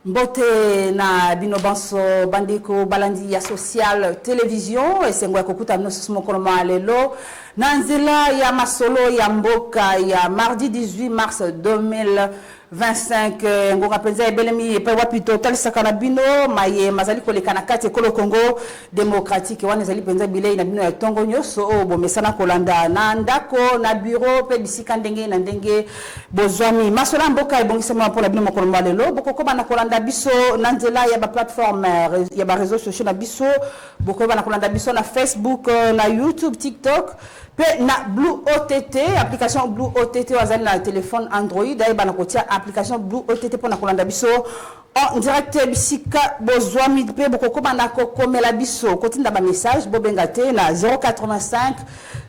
Mbote na bino banso bandiko balandi ya social télévision esengo ya kokuta bino susu mokolo lelo na nzela ya masolo ya mboka ya mardi 18 mars 2025 ngonga penza ebelemi epai wapi totalisaka na bino maye mazali koleka na kati ekolo Congo démocratique wana ezali penza bilei na bino ya tongo nyonso oyo bomesana kolanda na ndako na bureau pe bisika ndenge na ndenge bozwami masolo ya mboka ebongisama mpona bino mokolo lelo bokokoma na kolanda biso na nzela ya ba plateforme ya ba réseaux sociaux na biso bokokoma na kolanda biso na Facebook na YouTube TikTok pe na Blue OTT application Blue OTT wazali na téléphone Android ayi bana kotia application Blue OTT pour na kolanda biso en direct bisika bozwami pe bokokoma na kokomela biso kotinda ba message bobengate na 085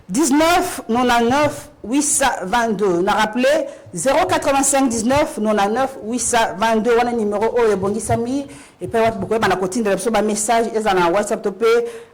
19 99 822 na rappeler 085 19 99 822 wana numéro oyo ebongisami et puis watu bokoyeba na kotinda biso ba message eza na WhatsApp to pe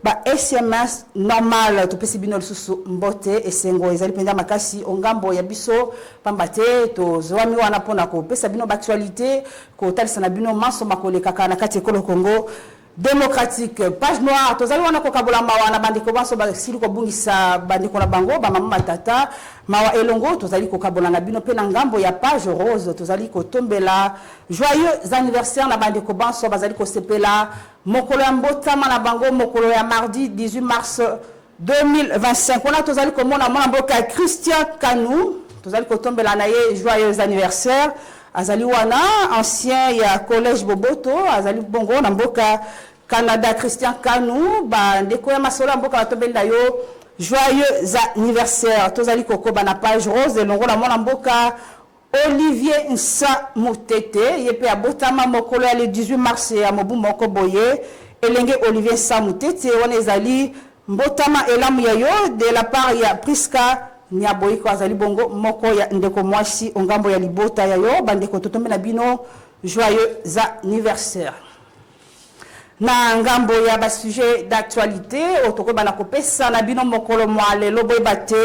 ba SMS normal to pe sibino lisusu mbote esengo ezali penza makasi ongambo ya biso pamba te to zwami wana pona ko pesa bino ba actualité ko talisa na bino maso makoleka kana kati ekolo Congo démocratique page noire tozali wana ko kabola mawa na bandiko baso ba sili ko bungisa bandiko na bango ba mama matata mawa elongo tozali ko kabola na bino pe na ngambo ya page rose tozali ko tombela joyeux anniversaire na bandiko baso bazali ko sepela mokolo ya mbotama na bango mokolo ya mardi 18 mars 2025 wana tozali ko mona mwana mboka Christian Kanou tozali ko tombela na ye joyeux anniversaire azali wana ancien ya collège Boboto azali bongo na mboka Canada Christian Kanou ba ndeko ya masolo mboka batombeli na yo joyeux anniversaire tozali kokoba na page rose elongo na mwana mboka Olivier Nsa Mutete yepe abotama mokolo ya le 18 mars ya mobu moko boye elenge Olivier Nsa Mutete wana ezali mbotama elamu ya yo de la part ya Priska Nyaboiko azali bongo moko ya ndeko mwasi ongambo ya libota ya yo bandeko totombe na bino joyeux anniversaire na ngambo ya ba sujet d'actualité otokoba na kopesa na bino mokolo mwale lobo bate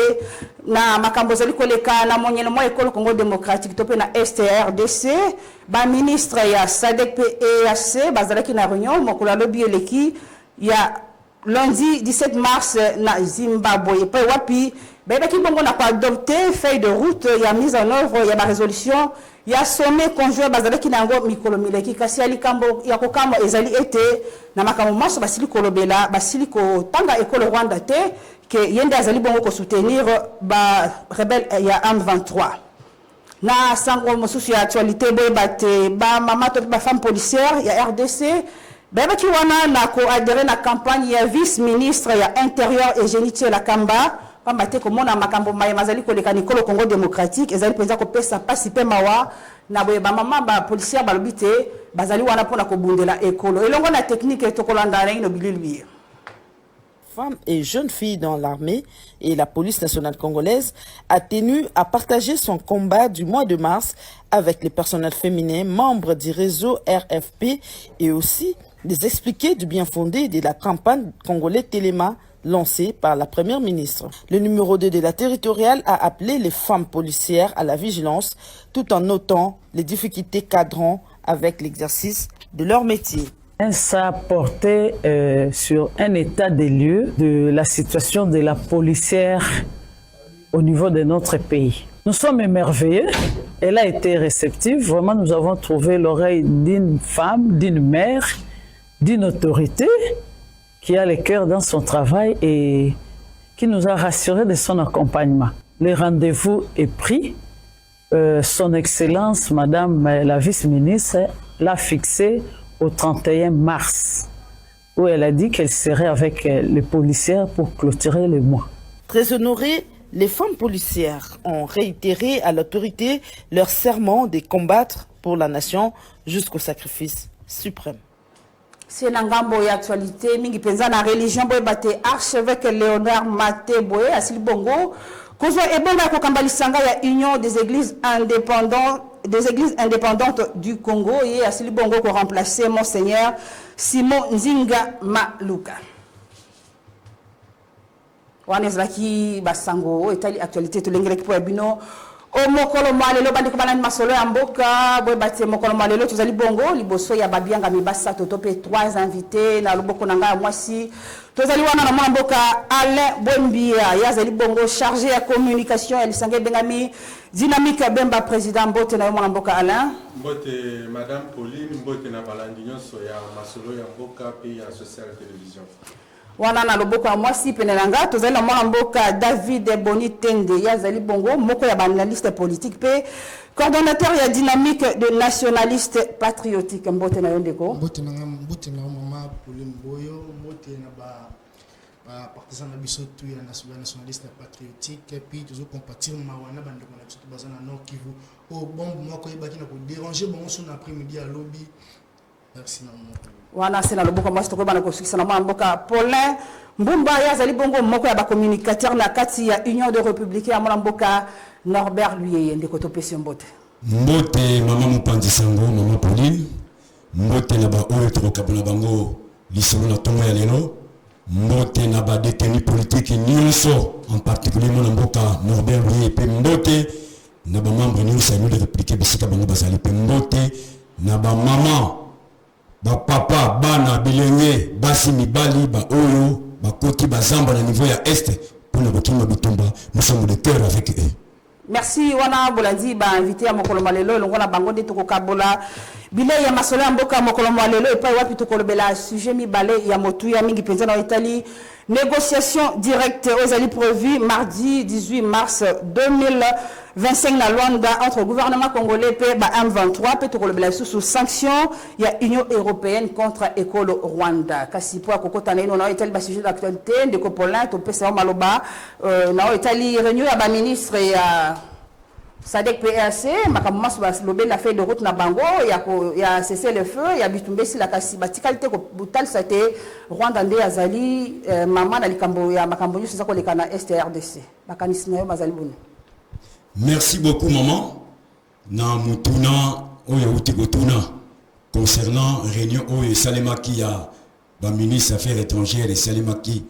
na makambo zali koleka na monyele mo ekolo Congo démocratique tope na STRDC ba ministre ya SADC pe EAC bazalaki na réunion mokolo lobi eleki ya lundi 17 mars na Zimbabwe pe wapi qui bongo na adopté feuille de route ya mise en œuvre ya ba résolution ya sommet conjoint bazalaki nango mikolo mileki kasi ali kambo ya kokamba ezali ete na makambo maso basili kolobela basili ko tanga ekolo Rwanda te ke yende azali bongo ko soutenir ba rebelle ya M23 na sango mosusu ya actualité boye bate ba mama to ba femme policière ya RDC qui wana na ko adhérer na campagne ya vice ministre ya intérieur et génitie la Kamba pambate ko mona makambo maye mazali ko leka nikolo Congo démocratique ezali penza ko pesa pasi pe mawa na boye ba mama ba policier ba lobité bazali wana pona ko bundela ekolo elongo na technique to kolanda na ino bililwi. Femmes et jeunes filles dans l'armée et la police nationale congolaise a tenu à partager son combat du mois de mars avec les personnels féminins membres du réseau RFP et aussi les expliquer du bien fondé de la campagne congolais Téléma lancée par la première ministre. Le numéro 2 de la territoriale a appelé les femmes policières à la vigilance tout en notant les difficultés cadrant avec l'exercice de leur métier. Ça a porté sur un état des lieux de la situation de la policière au niveau de notre pays. Nous sommes émerveillés. Elle a été réceptive. Vraiment, nous avons trouvé l'oreille d'une femme, d'une mère, d'une autorité qui a le cœur dans son travail et qui nous a rassurés de son accompagnement. Le rendez-vous est pris. Son Excellence, Madame la vice-ministre, l'a fixé au 31 mars, où elle a dit qu'elle serait avec les policières pour clôturer le mois. Très honorées, les femmes policières ont réitéré à l'autorité leur serment de combattre pour la nation jusqu'au sacrifice suprême. C'est ngambo ya actualité mingi penza na religion boye bate archevêque Léonard Maté boye asili bongo kozo ebonga ko kambalisanga ya union des églises indépendantes du Congo et asili bongo ko remplacer monseigneur Simon Nzinga Maluka. Wana ezaki basango etali actualité to lengere ko bino o mokolo malelo bandeko banani masolo ya mboka boye batie mokolo malelo tozali bongo liboso ya babianga mibasa toto pe 3 invités na loboko na ngai mwasi tozali wana na mwana mboka Alain Bombia yazali bongo chargé ya communication elisange bengami dynamique bemba président mbote na mwana mboka Alain mbote madame Pauline mbote na balandi nyonso ya masolo ya mboka pe ya social télévision wana na loboko ya mwasi pene na nga tozali na mwana mboka David Boni Tende yazali bongo moko ya banaliste politique pe coordonnateur ya dynamique de nationaliste patriotique mbote na yondeko mbote na mama Pauline Boyo mbote na ba partisan na biso tu ya nationaliste patriotique puis toujours compatir mawana bandeko na biso bazana Nord Kivu o bombe moko yebaki na ko déranger bon son après-midi à lobby merci na mama wana sena loboko mwasi tokoba na kosukisa na mwana mboka Paulin Mbumba yazali bongo moko ya ba communicateur na kati ya Union de Républicains ya mwana mboka Norbert Luyeye ndeko topesi mbote mbote mama Mopanzi Sango mama Pauline mbote na ba oyo tokabona bango lisolo na tongo ya lelo mbote na ba détenus politiques nyonso en particulier mwana mboka Norbert Luyeye pe mbote na ba membre nyonso ya Union de Républicains bisika bango bazali pe mbote na ba mama ba papa bana bilenge basi mibali ba oyo ba koti bazamba na niveau ya est pour le bokima bitumba nous sommes de cœur avec eux. Merci wana bolandi ba invité à mokolo malelo longo na bango nde tokokabola bile ya masolo ya mboka mokolo malelo epai wapi tokolobela sujet mibale ya motu ya mingi penza na Italie négociation directe aux alliés prévues mardi 18 mars 2025 na Luanda entre le gouvernement congolais et M23 pe tokolobela sous sanction ya Union européenne contre Ekolo Rwanda kasi po akokota na ino na Italie ba sujet d'actualité ndeko Paulin to pesa maloba na Italie réunion ya ba ministre ya Sadek PRC makambo maso ba lobe la feuille de route na bango ya cesser le feu ya bitumbesi la kasi batikalité ko butal sate Rwanda nde azali mama na likambo ya makambo nyuso zako lekana STRDC makanisi na yo bazali bunu. Merci beaucoup maman na mutuna oyo utikotuna concernant réunion oyo Salemaki ya ba ministre affaires étrangères et Salemaki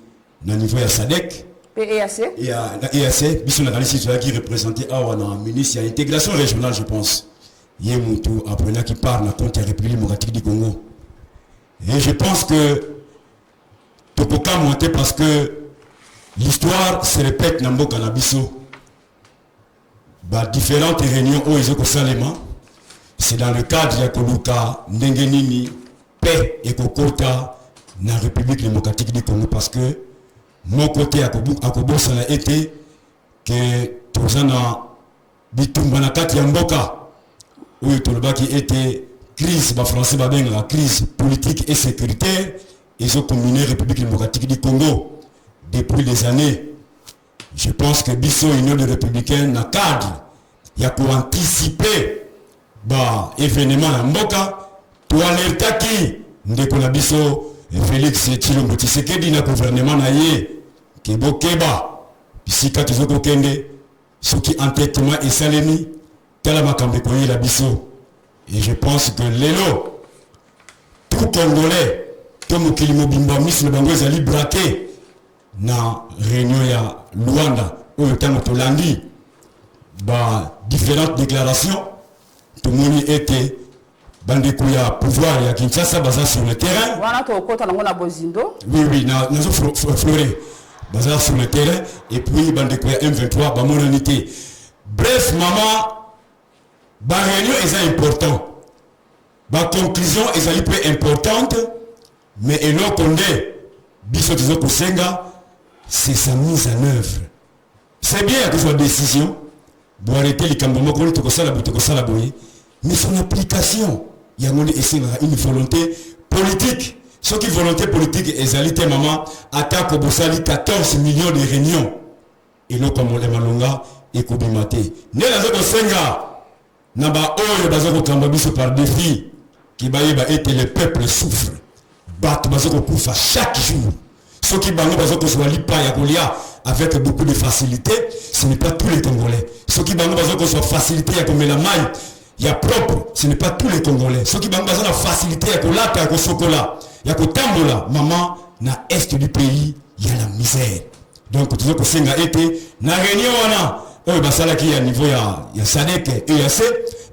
na niveau ya Sadek PEAC et à la EAC biso na kalisi qui représenté awa na ministre ya intégration régionale je pense yemutu apprenant qui parle na compte République démocratique du Congo et je pense que tokoka monter parce que l'histoire se répète na mboka na biso ba différentes réunions au ezeko salema c'est dans le cadre ya koluka ndenge nini paix et kokota na République démocratique du Congo parce que mon côté à Kobosa a été que Tozana Bitumba na kati ya mboka où Toloba qui était crise ba français ba benga crise politique et sécuritaire ils ont combiné République démocratique du Congo depuis des années. Je pense que Bisso Union de Républicains na cadre il y a pour anticiper ba événement na mboka to alerta qui ndeko na Bisso Félix Tshilombo Tshisekedi na gouvernement na ye Keba bisika tozoko kende soki entêtement et salemi tala makambe koye la biso et je pense que lelo tout congolais comme mokili mobimba miso na bango ezali braqué na réunion ya Luanda oyo tango tolandi ba différentes déclarations tout le monde était bandeko ya pouvoir ya Kinshasa baza sur le terrain wana to kota nango na bozindo oui na nazo fleurer baza sur le terrain et puis bandeko ya M23 ba monanité bref maman ba réunion est important ba conclusion est peu importante mais elo condé biso tizo kusenga c'est sa mise en œuvre c'est bien que soit décision pour arrêter les cambomos qu'on te kosala boye mais son application il y a une volonté politique. Ce qui volonté politique est maman attaque au Bossali 14 millions de réunions. Et là comme on les malonga et kobimate. Ne la zoko senga naba oyo bazoko kambabiso par défi qui baïba et le peuple souffre. Bat bazoko kufa chaque jour. Ce qui bango bazoko swali pa ya kolia avec beaucoup de facilité, ce n'est pas tous les Congolais. Ce qui bango bazoko soit facilité ya komela maille. Il y a propre, ce n'est pas tous les Congolais. Ceux qui ont la facilité, il y a la chocolat, il y a la maman, na est du pays, il y a la misère. Donc, tout ce que c'est été, na réunion, oyo basalaki à niveau ya SADC et EAC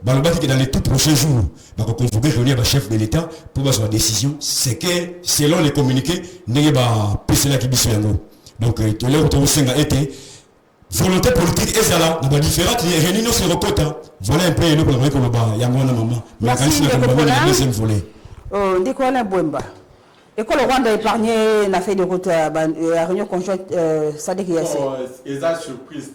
balobaki que dans les tout prochains jours bakoconvoquer réunir chef de l'État pour avoir une décision c'est que selon les communiqués ndenge bapeselaki biso yango donc tolero tosenga ete volonté politique ezala na différentes réunions sur le côté voilà un peu eloko na koloba yango na maman mais quand c'est le deuxième volet ndeko Alain Bwemba école Rwanda épargné na fait de route à réunion conjointe SADC EAC eza surprise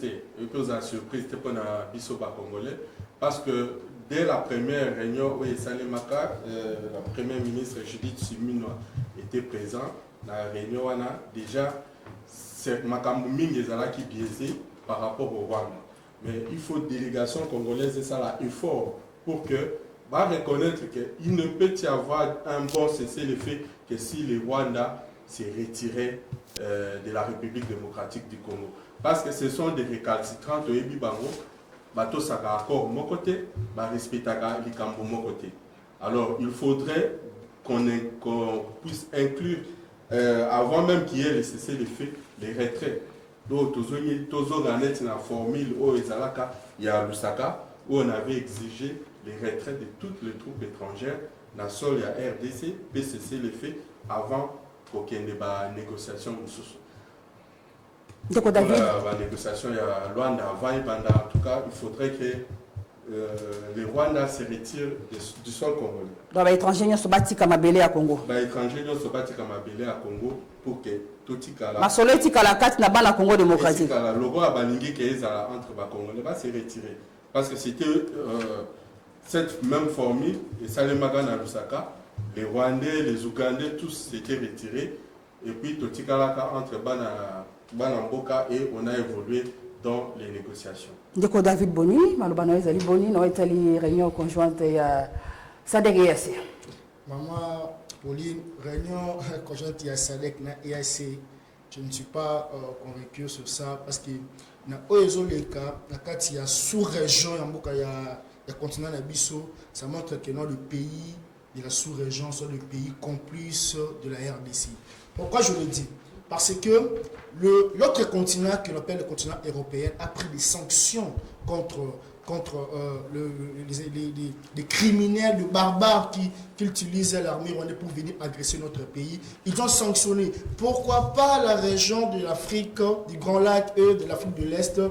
pour na biso ba congolais parce que dès la première réunion où Salemaka la première ministre Judith Suminwa était présent dans la réunion wana déjà c'est makambo mingi ezalaki biaisé par rapport au Rwanda mais il faut délégation congolaise et ça là effort pour que va reconnaître qu'il ne peut y avoir un bon cessez-le-feu que si le Rwanda s'est retiré de la République démocratique du Congo. Parce que ce sont des récalcitrants de Ebi Bango, bato saka accord mon côté, ba respectaka likambo mon côté. Alors il faudrait qu'on puisse inclure avant même qu'il y ait le cessez-le-feu, les retraits. Donc tozo ganet na formule au ezalaka ya Lusaka où on avait exigé les retraits de toutes les troupes étrangères dans le sol de la RDC, PCC les fait avant qu'il y ait des négociations. Donc, David, la négociation, il y a Rwanda avant et pendant. En tout cas, il faudrait que les Rwanda se retirent du sol congolais. Donc, les étrangers ne sont pas à Congo. Les étrangers ne sont pas à Congo pour que tout le monde. Ma soleil, la carte n'a pas la Congo démocratique. Le logo a balingué qui est entre les Congolais va se retirer. Parce que c'était cette même formule, et Salemaga na Lusaka, les Rwandais, les Ougandais, tous s'étaient retirés. Et puis, Totikalaka entre Banamboka et on a évolué dans les négociations. Ndeko David Boni, Malobano Ezali Boni, nous avons une réunion conjointe à SADC et EAC. Maman Pauline, réunion conjointe à SADC et EAC, je ne suis pas convaincu sur ça parce que dans les cas, il y a sous-région, il y a continent Nabiso, ça montre que le pays de la sous-région sont le pays complice de la RDC. Pourquoi je le dis? Parce que l'autre continent, que l'on appelle le continent européen, a pris des sanctions contre les criminels, les barbares qui utilisaient l'armée rwandaise pour venir agresser notre pays. Ils ont sanctionné. Pourquoi pas la région de l'Afrique, du Grand Lac et de l'Afrique de l'Est,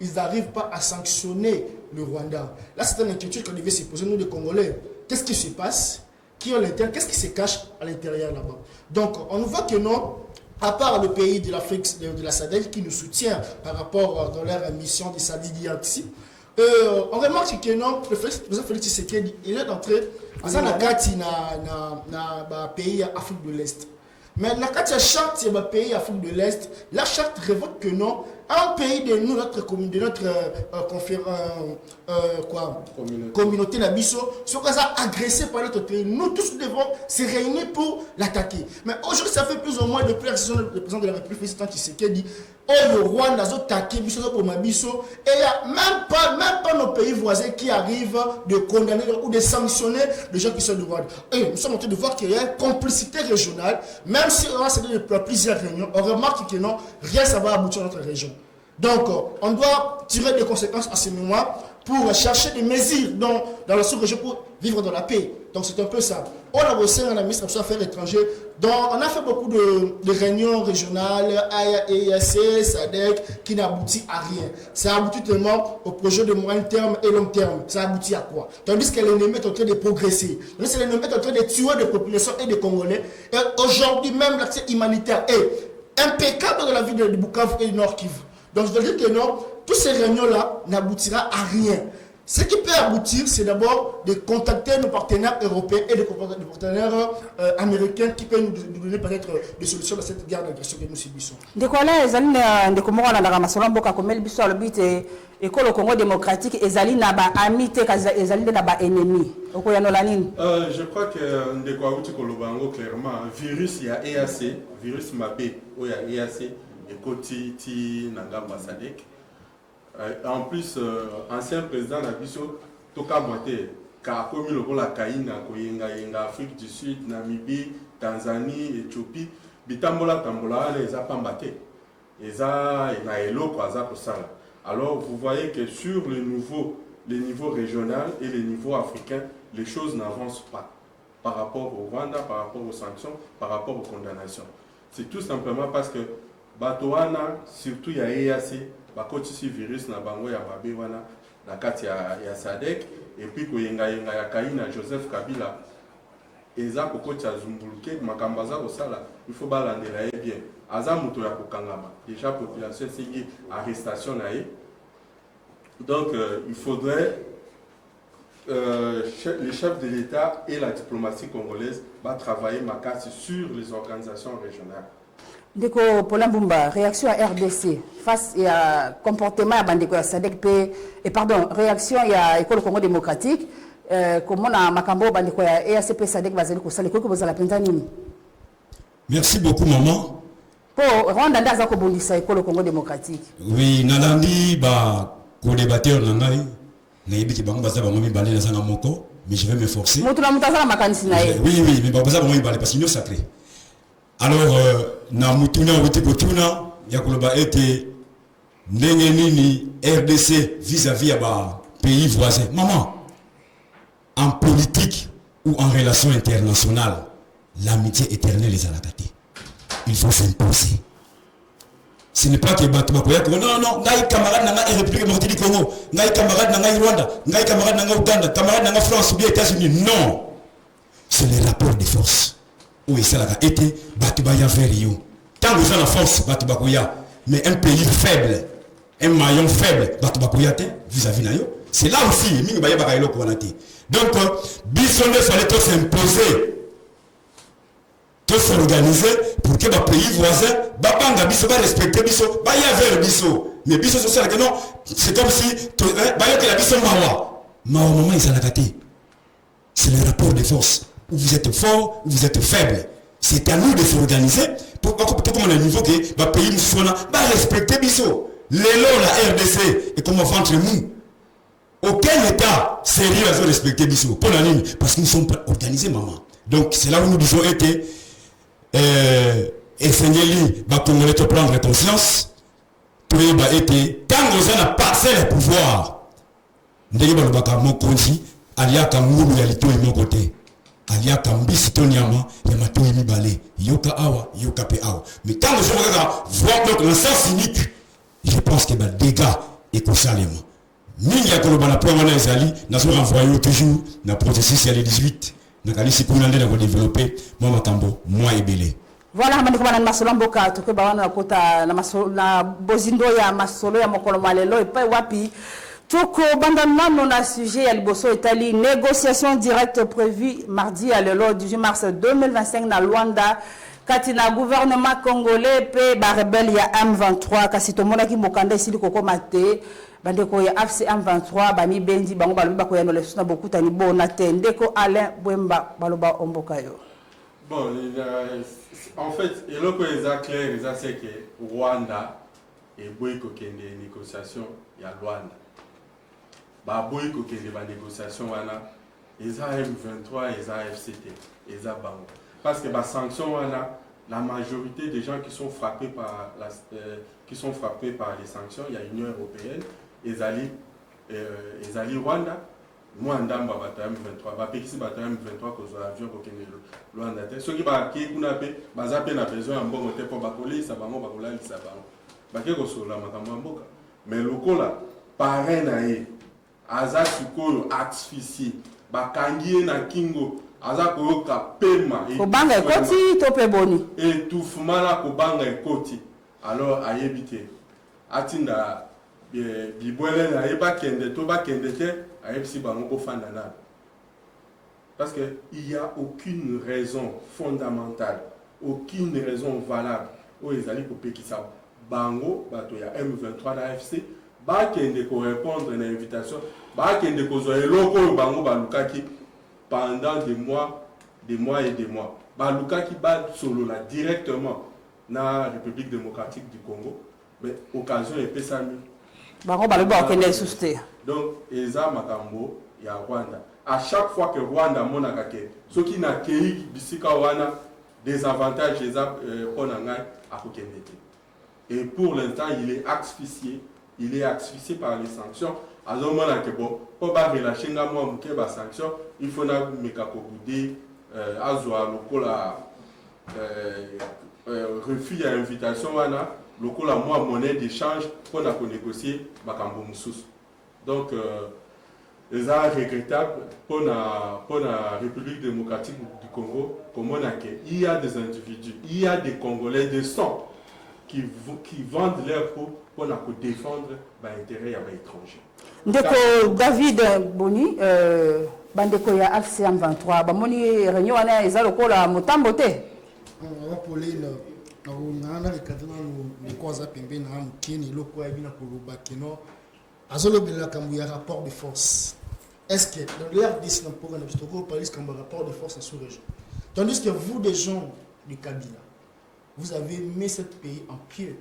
ils n'arrivent pas à sanctionner le Rwanda. Là, c'est une inquiétude qu'on devait se poser, nous les Congolais. Qu'est-ce qui se passe? Qu'est-ce qui se cache à l'intérieur là-bas? Donc, on voit que non, à part le pays de l'Afrique, de la SADC qui nous soutient par rapport dans leur mission de SADC, on remarque que non, le président Félix Tshisekedi, il est entré dans un pays Afrique de l'Est. Mais dans la charte de pays Afrique de l'Est, la charte révoque que non, un pays de nous, notre communauté Nabiso, soit agressé par notre pays. Nous tous devons se réunir pour l'attaquer. Mais aujourd'hui, ça fait plus ou moins depuis l'action du président de la République, président Tshisekedi, le Rwanda a attaqué pour Mabiso, et il n'y a même pas nos pays voisins qui arrivent de condamner ou de sanctionner les gens qui sont du Rwanda. Et nous sommes en train de voir qu'il y a une complicité régionale, même si on a cédé plusieurs réunions, on remarque que non, rien ça va aboutir à notre région. Donc, on doit tirer des conséquences à ce moment pour chercher des mesures dans la sous-région pour vivre dans la paix. Donc, c'est un peu ça. On a bossé dans la ministre des Affaires étrangères. Donc, on a fait beaucoup de réunions régionales, EAC, SADC, qui n'aboutit à rien. Ça aboutit tellement au projet de moyen terme et long terme. Ça aboutit à quoi? Tandis que l'ennemi est en train de progresser. Tandis que l'ennemi est en train de tuer des populations et des Congolais. Et aujourd'hui, même l'accès humanitaire est impeccable dans la ville de Bukavu et du Nord Kivu. Donc, je veux dire que non, toutes ces réunions-là n'aboutira à rien. Ce qui peut aboutir, c'est d'abord de contacter nos partenaires européens et des partenaires américains qui peuvent nous donner peut-être des solutions à cette guerre d'agression que nous subissons. De quoi là, de comment on a la ramassé Mboka comme elle biso le but et que le Congo démocratique ezali na ba amité ezali na ba ennemi. Okoyano la nini? Je crois que de quoi uti kolobango clairement virus il y a EAC, virus mabé où il y a EAC et Koti ti nangamba SADC. En plus, ancien président Nabiso, Toka Mwate, car comme le la Kaina, Koyenga, Afrique du Sud, Namibie, Tanzanie, Éthiopie, Bitambola Tambola, les a pas mbatté. Les a elo quoi ça pour ça. Alors vous voyez que sur les niveaux régional et les niveaux africains, les choses n'avancent pas par rapport au Rwanda, par rapport aux sanctions, par rapport aux condamnations. C'est tout simplement parce que Batoana, surtout il y a EAC, bakotisi virus na bango ya babe wana na kati ya SADC et puis koyenga ya Kaina Joseph Kabila eza kokoti azumbuluke makambaza kosala il faut balandela ye bien aza muto ya kokangama déjà population sigi arrestation na ye donc il faudrait les chefs de l'État et la diplomatie congolaise va travailler makasi sur les organisations régionales. Ndeko Polambumba, réaction à RDC face à comportement à Bandeko à SADC et pardon, réaction à École Congo démocratique comment na makambo Bandeko à EACP SADC bazali ko sala ko ko bazala penza nini? Merci beaucoup maman. Pour Rwanda ndaza ko bondisa École Congo démocratique. Oui, nalandi ba ko débatteur na ngai na yebiki bango baza bango mibale na zanga moko mais je vais m'efforcer. Mutuna mutazala makanisi na ye. Oui mais baza bango mibale parce que c'est sacré. Alors na mutuna wuti kotuna ya koloba ete ndenge nini RDC vis-à-vis à pays voisins. Maman, en politique ou en relation internationale, l'amitié éternelle est à la tête. Il faut s'imposer. Ce n'est pas que Batouba non, non, ngai camarade nanga République démocratique du Congo, ngai camarade nanga Rwanda, ngai camarade nanga Ouganda, camarade nanga France ou bien États-Unis. Non. C'est le rapport de force. Où est-ce que été Batouba ya vers Rio. Quand vous avez la force, Batouba Kouya, mais un pays faible, un maillon faible, Batouba Kouya vis-à-vis Nayo, c'est là aussi, Mingi Baya Bakailo Kouanati. Donc, Bissonne fallait tout s'imposer. Tout s'organiser pour que les pays voisins, Babanga Bisso va respecter Bisso, Baya vers Bisso. Mais Bisso social que non, c'est comme si Baya que la Bisso Mawa. Mawa maman ils ont gâté. C'est le rapport de force. Où vous êtes fort, où vous êtes faible. C'est à nous de s'organiser pour comme on a un niveau que les pays nous va respecter Bisso. L'élo la RDC et comment ventre nous. Aucun État sérieux a respecté Bisso. Pour la ligne, parce que nous sommes pas organisés maman. Donc c'est là où nous devons être. Et Seigneur, va Congolais te prendre conscience pour être quand vous avez passé le pouvoir ndenge balobaka mokonzi alia kangulu ya lito mon côté alia kambisi tonyama ya matoi mibale yoka awa yoka pe awa mais quand vous avez voir donc le sens unique je pense que les dégâts et consalement mingi ya koloba na point wana ezali nazo renvoyer toujours na processus ya les 18 na kalisi kuna ndena ko développer moi makambo moi ebele. Voilà, mani kama na masolo mboka tuko bawana na kota na masolo na bozindo ya masolo ya mokolo malelo epai wapi tuko banda nano na sujet ya liboso etali négociation directe prévue mardi à le 18 mars 2025 na Luanda kati na gouvernement congolais pe ba rebelle ya M23 kasi tomona ki mokanda isili kokoma te bandeko ya AFC M23 bami bendi bango balobi bakoya no lesuna bokuta ni bona te ndeko Alain Bwemba baloba omboka yo. Bon, en fait, il est clair, c'est que Rwanda et Boyko qui des négociations, il y a Rwanda. Boyko qui des négociations, il y a M23, il y a FCT, il y a Bango. Parce que les sanctions, la majorité des gens qui sont frappés par les sanctions, il y a l'Union européenne, ils allaient Rwanda. Moi, je suis M23. Je suis M23 cause de l'avion pour Luanda. Ceux qui ont besoin de bon côté pour bakoler, ça va bakola li ça va. Bakeko sola makambo mboka. Mais lokola parrain nae aza sikoyo asphyxie bakangie na kingo aza koyoka pema kobanga ekoti to pe boni étouffement la kobanga ekoti alors ayebite atinda bibwele na yeba kende to ba kende te. Parce qu'il n'y a aucune raison fondamentale, aucune raison valable où ils allaient couper qui ça. Bango, il y a M23 d'AFC, qui ko répondre à l'invitation, qui ko zoé loko bango balukaki pendant des mois et des mois. Balukaki bat solo là directement dans la République démocratique du Congo, mais occasion est pesami. Bango baluba okende susté. Donc, Eza Makambo, il y a Rwanda. À chaque fois que Rwanda monakake, ceux qui n'a qu'éi bisika wana des avantages Eza Ponangai à Kokendete. Et pour l'instant, il est asphyxié il est asphyxié par les sanctions. À ce moment-là, pour relâcher les sanctions, il faut refus à l'invitation, le monnaie d'échange pour négocier. Donc, c'est regrettable pour la République démocratique du Congo, il y a des individus, il y a des Congolais de sang qui vendent leur peau pour défendre l'intérêt étranger. Ndeko David Boni, bandeko ya AFCM 23, bamoni réunion wana eza lokola motambo te. Pauline, on a les causes à pembe na mukini loko ya bina koloba keno azolo bela kambu ya rapport de force. Est-ce que dans l'air d'ici dans pour un obstacle police comme rapport de force sous région. Tandis que vous des gens du Kabila, vous avez mis ce pays en pied.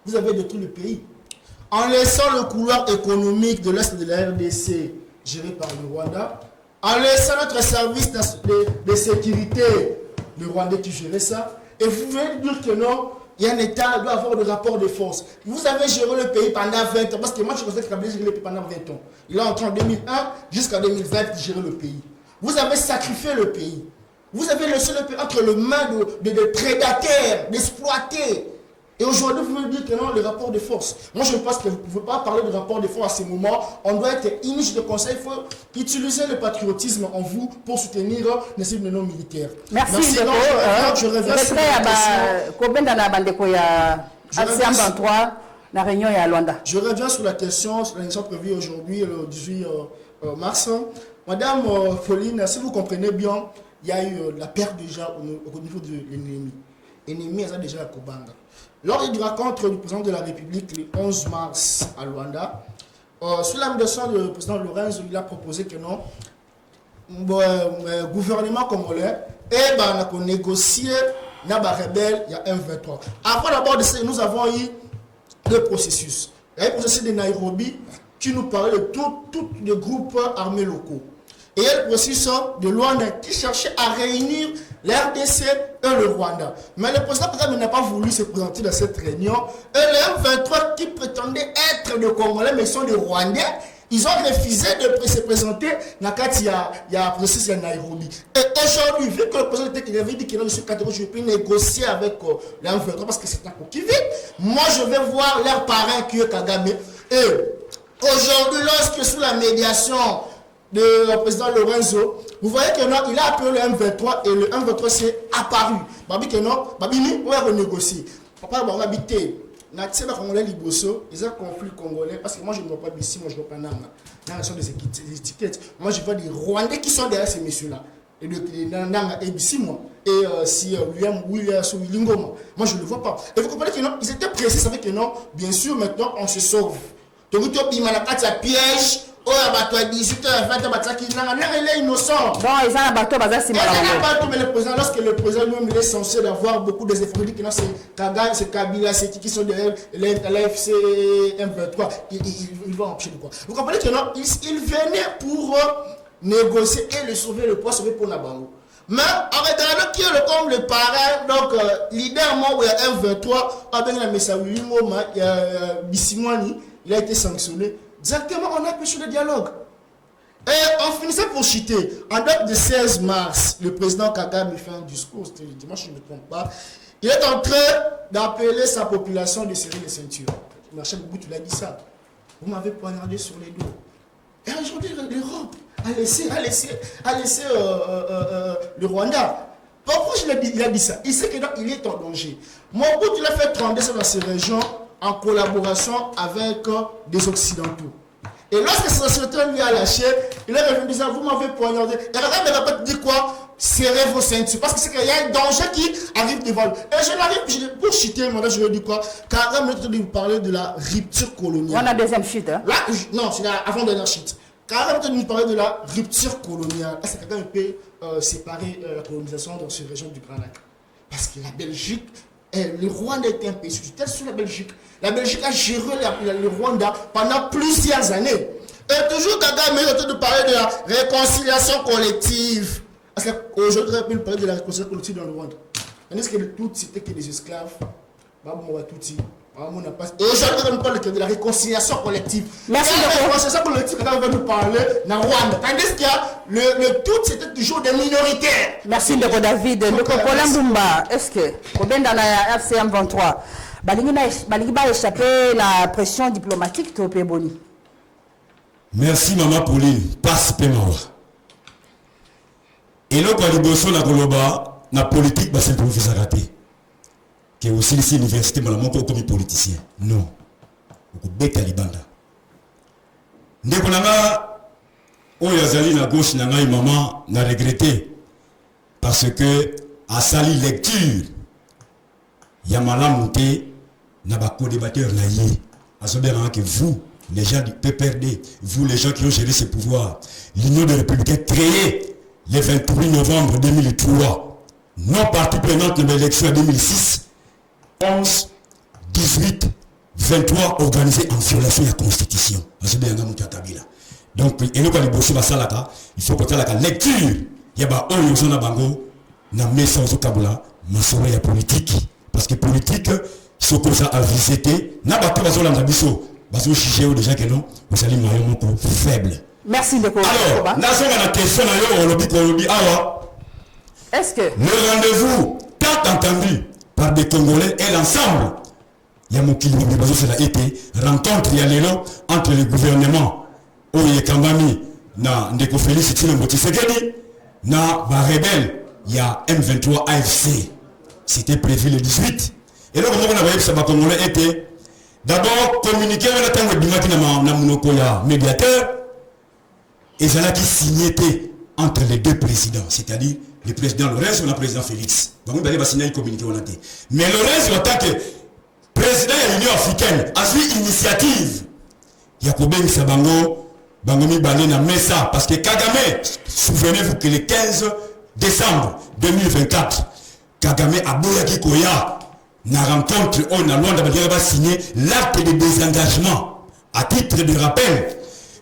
Vous avez détruit le pays en laissant le couloir économique de l'Est de la RDC géré par le Rwanda, en laissant notre service de sécurité, le Rwandais qui gérait ça, et vous venez dire que non, il y a un État qui doit avoir des rapports de force. Vous avez géré le pays pendant 20 ans, parce que moi je considère que Kabila a géré le pays pendant 20 ans. Il a entré en 2001 jusqu'à 2020 gérer le pays. Vous avez sacrifié le pays. Vous avez laissé le pays entre les mains de prédateurs, d'exploités. Et aujourd'hui, vous me dites que non, le rapport de force. Moi, je pense que vous ne pouvez pas parler de rapport de force à ce moment. On doit être initié de conseil. Il faut utiliser le patriotisme en vous pour soutenir les cibles non militaires. Merci. Je reviens sur Je reviens sur la question prévue aujourd'hui, le 18 mars. Madame Pauline, si vous comprenez bien, il y a eu la perte déjà au niveau de l'ennemi. L'ennemi est déjà à Kobanga. Lors du rencontre du président de la République le 11 mars à Luanda, sous l'invitation du président Lorenzo, il a proposé que non, le gouvernement congolais a négocié avec les rebelles il y a un 23. Après d'abord, nous avons eu deux processus. Il y a eu le processus de Nairobi qui nous parlait de tous les groupes armés locaux. Et il y a le processus de Luanda qui cherchait à réunir l'RDC et le Rwanda. Mais le président Kagame n'a pas voulu se présenter dans cette réunion. Et les M23 qui prétendaient être des Congolais, mais ils sont des Rwandais, ils ont refusé de se présenter dans il y a un processus à Nairobi. Et aujourd'hui, vu que le président avait dit qu'il je peux négocier avec les M23 parce que c'est un coup qui vit, moi je vais voir leur parrain qui est Kagame. Et aujourd'hui, lorsque sous la médiation le président Lorenzo, vous voyez que non, il a appelé le M23 et le M23 s'est apparu. Babi que non, Babini, on va renégocier. Papa, on va habiter. Natseba Congolais Liboso, ils ont un conflit congolais parce que moi je ne vois pas ici, moi je ne vois pas Nanga. Nanga sont des étiquettes. Moi je vois des Rwandais qui sont derrière ces messieurs-là. Et Nanga et ici, moi. Et si William ou Willingoma, moi je ne le vois pas. Et vous comprenez que non, ils étaient pressés, ça fait que non, bien sûr, maintenant on se sauve. Donc, il y a un piège. Oh, il y a 18 h 20 h il est innocent. Donc, il y a un bateau, mais le président, lorsque le président lui-même est censé avoir beaucoup des efforts, que c'est Kagame, c'est Kabila, c'est qui sont derrière l'AFC M23, il va empêcher de quoi. Vous comprenez que non, il venait pour négocier et le sauver, le poids sauver pour Nabango. Mais en regardant qui est comme le parrain, donc leader moi, il y a M23, avec la Messaouli Ngoma, il y a Bissimwani, il a été sanctionné. Directement, on a empêché le dialogue. Et on finissait pour chuter. En date de 16 mars, le président Kagame fait un discours, c'était le dimanche, je ne me trompe pas. Il est en train d'appeler sa population de serrer les ceintures. Marchand Boubou, tu l'as dit ça. Vous m'avez poignardé sur les dos. Et aujourd'hui, l'Europe a laissé le Rwanda. Pourquoi il a dit ça? Il sait qu'il est en danger. Mobutu l'a fait trembler dans ces régions en collaboration avec des Occidentaux. Et lorsque ce secrétaire lui a lâché, il est revenu disant, vous m'avez poignardé. Et Kagame ne va pas te dire quoi? Serrez vos ceintures. Parce que c'est qu'il y a un danger qui arrive devant lui. Et je n'arrive pour chuter, moi, je lui dis quoi? Kagame est en train de vous parler de la rupture coloniale. On a deuxième chute. Hein? Là, non, c'est l'avant-dernière chute. Kagame est en train de nous parler de la rupture coloniale. Est-ce que Kagame peut séparer la colonisation dans ces régions du Grand Lac? Parce que la Belgique, le Rwanda est un pays tel sur la Belgique. La Belgique a géré le Rwanda pendant plusieurs années. Et toujours Kagame est en train de parler de la réconciliation collective. Parce qu'aujourd'hui, on peut parler de la réconciliation collective dans le Rwanda. Est-ce que tout c'était que des esclaves? Babou Mouatouti, Et aujourd'hui, on parle de la réconciliation collective. Merci beaucoup. La réconciliation collective, on va nous parler dans Rwanda. Tandis qu'il y a le tout, c'était toujours des minoritaires. Merci beaucoup David. Le Kokola Mbumba, est-ce que au bien dans la FCM 23, Balingi va échapper la pression diplomatique de Boni? Merci Maman Pauline, passe Pemawa. Et là, quand les la Goloba, la politique va s'improviser à rater. Que aussi ici l'université malamu comme politicien. Non. Au bête Libanda. Ndeko nanga oyazali na gauche nanga maman n'a regretté parce que à sali lecture ya malamu te na ba co-débatteur na yé. Asobera que vous les gens du PPRD, vous les gens qui ont géré ce pouvoir, l'Union des Républicains créée le 28 novembre 2003, non partie prenante de l'élection en 2006, 11, 18, 23 organisés en violation de la Constitution. Donc, il faut que la lecture, il y a un zone bango, na message au Kabula, ma soirée ya politique. Parce que politique, ce que ça a visité, n'a pas tout la biso, parce que chiché ou déjà que non, vous allez moyen faible. Merci de alors, nation a la question est-ce que le rendez-vous tant entendu par des Congolais et l'ensemble, il y a mon cela a été rencontre il y a l'élan entre le gouvernement Oye Kambami na Ndeko Félix Tshisekedi na ba rebelle il y a M23 AFC. C'était prévu le 18. Et là comment on a vu ça ba Congolais était d'abord communiquer on attend le bimaki na monoko ya médiateur et ça là qui signé entre les deux présidents, c'est-à-dire le président Lorenzo et le président Félix. Donc, il va signer un communiqué. Mais Lorenzo, en tant que président de l'Union africaine, a suivi l'initiative. Yakobeng Sabango, Bangomi Balena Messa, parce que Kagame, souvenez-vous que le 15 décembre 2024, Kagame a Boyaki Koya, na rencontre, on a Luanda va signer l'acte de désengagement. À titre de rappel,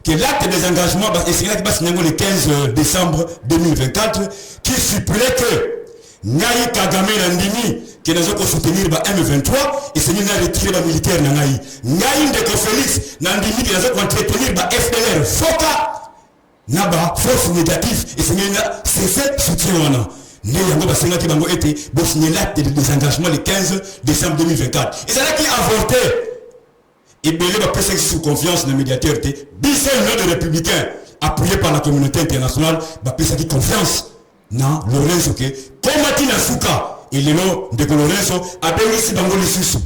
que l'acte des engagements est là qui va signer le 15 décembre 2024 qui supplie que Ngaï Kagame Landini qui nous a soutenir M23 et c'est nous retiré les militaires Ngaï Ndeko Félix Landini qui nous a entretenir FDLR Foka Naba force négative et c'est nous cessé soutien né yango basenga ki bango été bo signer l'acte de désengagement le 15 décembre 2024 et c'est là qui a avorté. Et bien, il va passer sous confiance dans le médiateur. Bissé, le républicain, appuyé par la communauté internationale, va passer confiance dans Lorenzo. Comme Matina Souka, et le nom de Lorenzo, a bien ici dans le sous.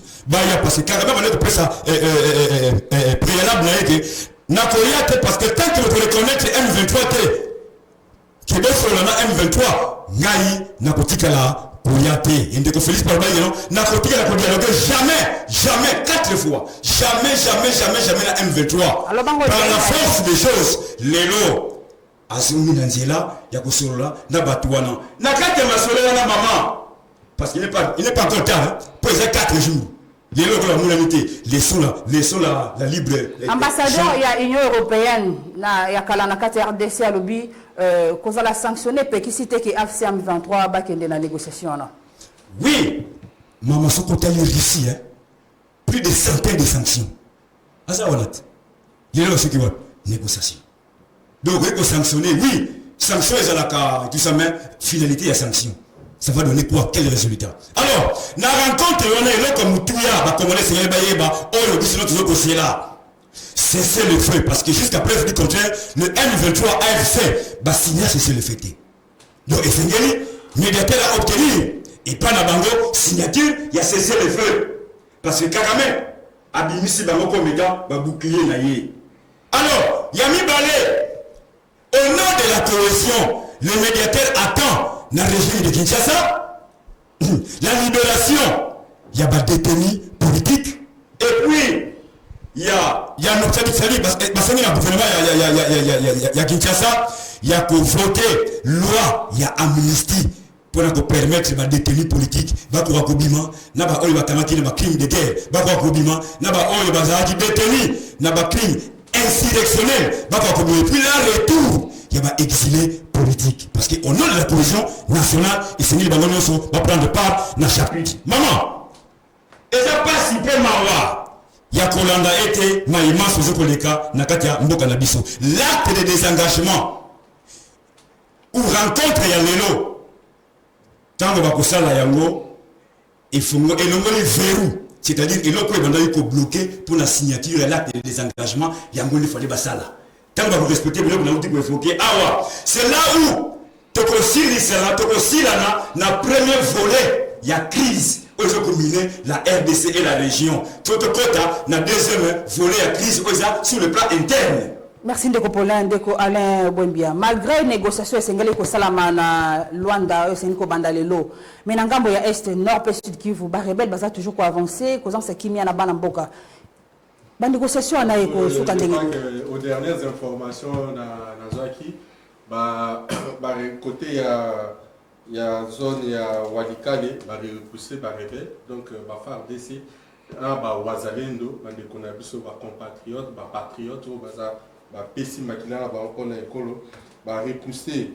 Parce que carrément, on est de presse préalable. Parce que tant que vous reconnaissez M23, qui est sur le M23, Ngaï, Nakotika la. Et Ndeko Félix par n'a côté la dialogue jamais 4 fois jamais la M23 par la force des choses lelo azumi nanzela ya kosolola na batouana na kate masolela na maman parce qu'il n'est pas encore tard pour les 4 jours lelo la monamité laissons la libre ambassadeur il y a Union européenne na ya kala na kate RDC à lobby qu'on a sanctionné péquicité qui FCM 23 bakende na négociation là. Oui, maman son côté ici plus de centaines de sanctions. À ça honnête. Il y a aussi qui va négociation. Donc il faut sanctionner, oui, sanctions et la tout ça mais finalité à sanction. Ça va donner quoi? Quel résultat? Alors, la rencontre on est là comme tout ya ba comme les bayeba oh le bisino toujours aussi là. Cessez le feu parce que jusqu'à preuve du contraire, le M23 AFC va signer cesser le feu. Donc Essengeli, médiateur a obtenu et pas na bango signature, il y a cessé le feu parce que Kagame a bimisi bango comme étant ba bouclier na yé. Alors, Yami Balé, au nom de la coalition, le médiateur attend dans le régime de Kinshasa la libération. Il y a des détenus politiques et puis il y a notre salut parce que il y a Kinshasa, il y a qu'on voter loi, il y a amnistie pour permettre les détenus politiques, va pour Akobima, n'a pas eu un crime de guerre, va pour Akobima, n'a pas eu un détenu, n'a pas crime insurrectionnel, va pour Akobima. Puis là, retour, il y a un exilé politique. Parce qu'au nom de la cohésion nationale, et c'est va prendre part dans le chapitre. Maman, Et ça passe super mawa. Yakolanda était maïma sous koleka nakatia mboka na biso. L'acte de désengagement ou rencontre ya lelo. Tango bakosala yango il faut elongoli verrou. C'est-à-dire il faut que bloqué pour la signature et l'acte de désengagement yango il fallait basala. Tango ba respecter le na uti ko évoquer awa. C'est là où tokosili sera tokosilana na premier volet ya crise. La RDC et la région. Tout kota na deuxième volet à crise sur le plan interne. Merci Ndeko Paulin, Ndeko Alain Boumbia. Malgré les négociations esengeli ko salama na Luanda esengeli ko bandalelo, mais na ngambo ya est nord pe sud Kivu ba rebelle baza toujours ko avancer causant ce kimia na bana mboka. Ba négociation na eko suka ndenge. Aux dernières informations na Zaki côté il y a zone il y a Walikale va repousser par rebelle donc va faire DC ba wazalendo ba ndeko na biso ba compatriotes ba patriotes ba pesi makina ba okona ekolo ba repousser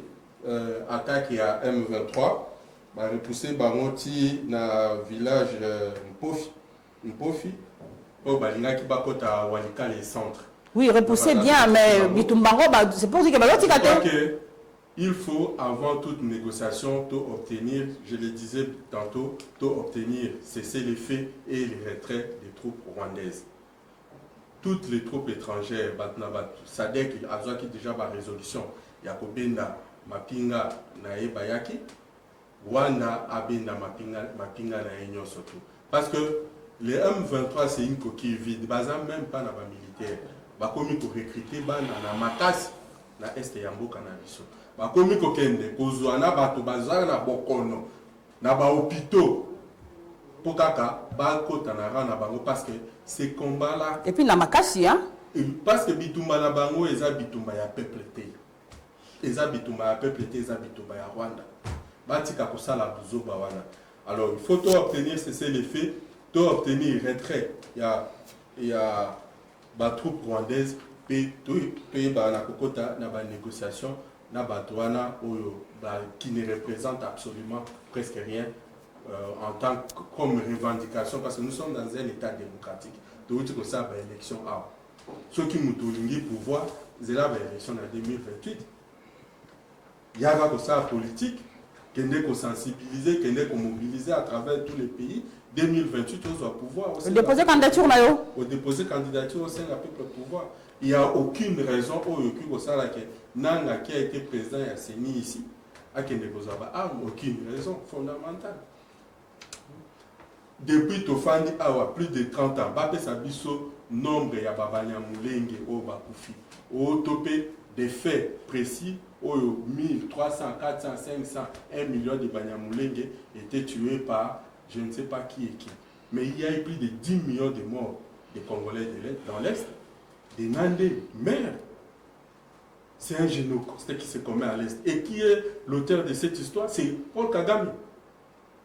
attaque à M23 ba repousser ba moti na village Mpofi pour ba linaki ba kota Walikale centre. Oui, repousser bien mais bitumbango c'est pour dire que ba yotikate. Il faut, avant toute négociation, obtenir, je le disais tantôt, obtenir cesser les faits et les retraits des troupes rwandaises. Toutes les troupes étrangères, Sadek, Azaki déjà par résolution, Yakobenda, Mapinga, Naebayaki, Rwanda, Abenda, Mapinga, Naenyo surtout. Parce que les M23, c'est une coquille vide, même pas dans les militaires. Bakomi pour recruter, na Makas, na Est Yambo, Canabiso. Bakomi kokende kozwana bato bazala na bokono na ba hôpitaux pour kaka ba kota na rana bango parce que ces combats là et puis na makasi hein parce que bitumba na bango eza bitumba ya peuple te eza bitumba ya peuple te eza bitumba ya Rwanda batika kosala buzoba wana alors il faut obtenir cesser les faits obtenir retrait il y a ba troupes rwandaises pe ba na kokota na ba négociation qui ne représente absolument presque rien en tant que comme revendication parce que nous sommes dans un état démocratique. Donc il y a une élection. Ceux qui nous donnent le pouvoir, c'est la élection en 2028. Il y a une politique qui est sensibilisée, qui est mobilisée à travers tous les pays. 2028, on doit pouvoir. Déposer candidature, Mayo. Déposer candidature au sein du peuple pouvoir. Il n'y a aucune raison pour que Nanga qui a été président et assigné ici, aucune raison fondamentale. Depuis Tofandi Awa, plus de 30 ans, Bape Sabiso, nombre ya Babanya Moulenge au Bakoufi, au topé des faits précis, au 1300, 400, 500, 1 million de Banyamulenge étaient tués par je ne sais pas qui et qui. Mais il y a eu plus de 10 millions de morts de Congolais dans l'Est, des Nandés, mères. C'est un génocide qui se commet à l'Est. Et qui est l'auteur de cette histoire? C'est Paul Kagame,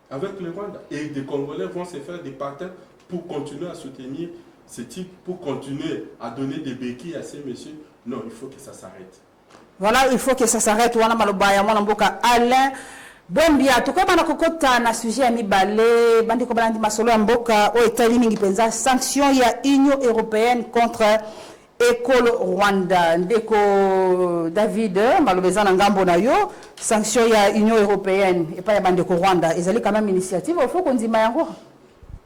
avec le Rwanda. Et des Congolais vont se faire des partenaires pour continuer à soutenir ce type, pour continuer à donner des béquilles à ces messieurs. Non, il faut que ça s'arrête. Voilà, il faut que ça s'arrête. Wana malobaya mwana mboka Alain Boumbia. Tuko bana kokota na sujet ya mibale bandi ko bana masolo ya mboka o etali mingi penza sanction ya Union européenne contre École Rwanda. Ndeko David malobeza na ngambo na yo sanction ya Union européenne et pas ya bande ko Rwanda. Ezali quand même initiative il faut qu'on ndima yango.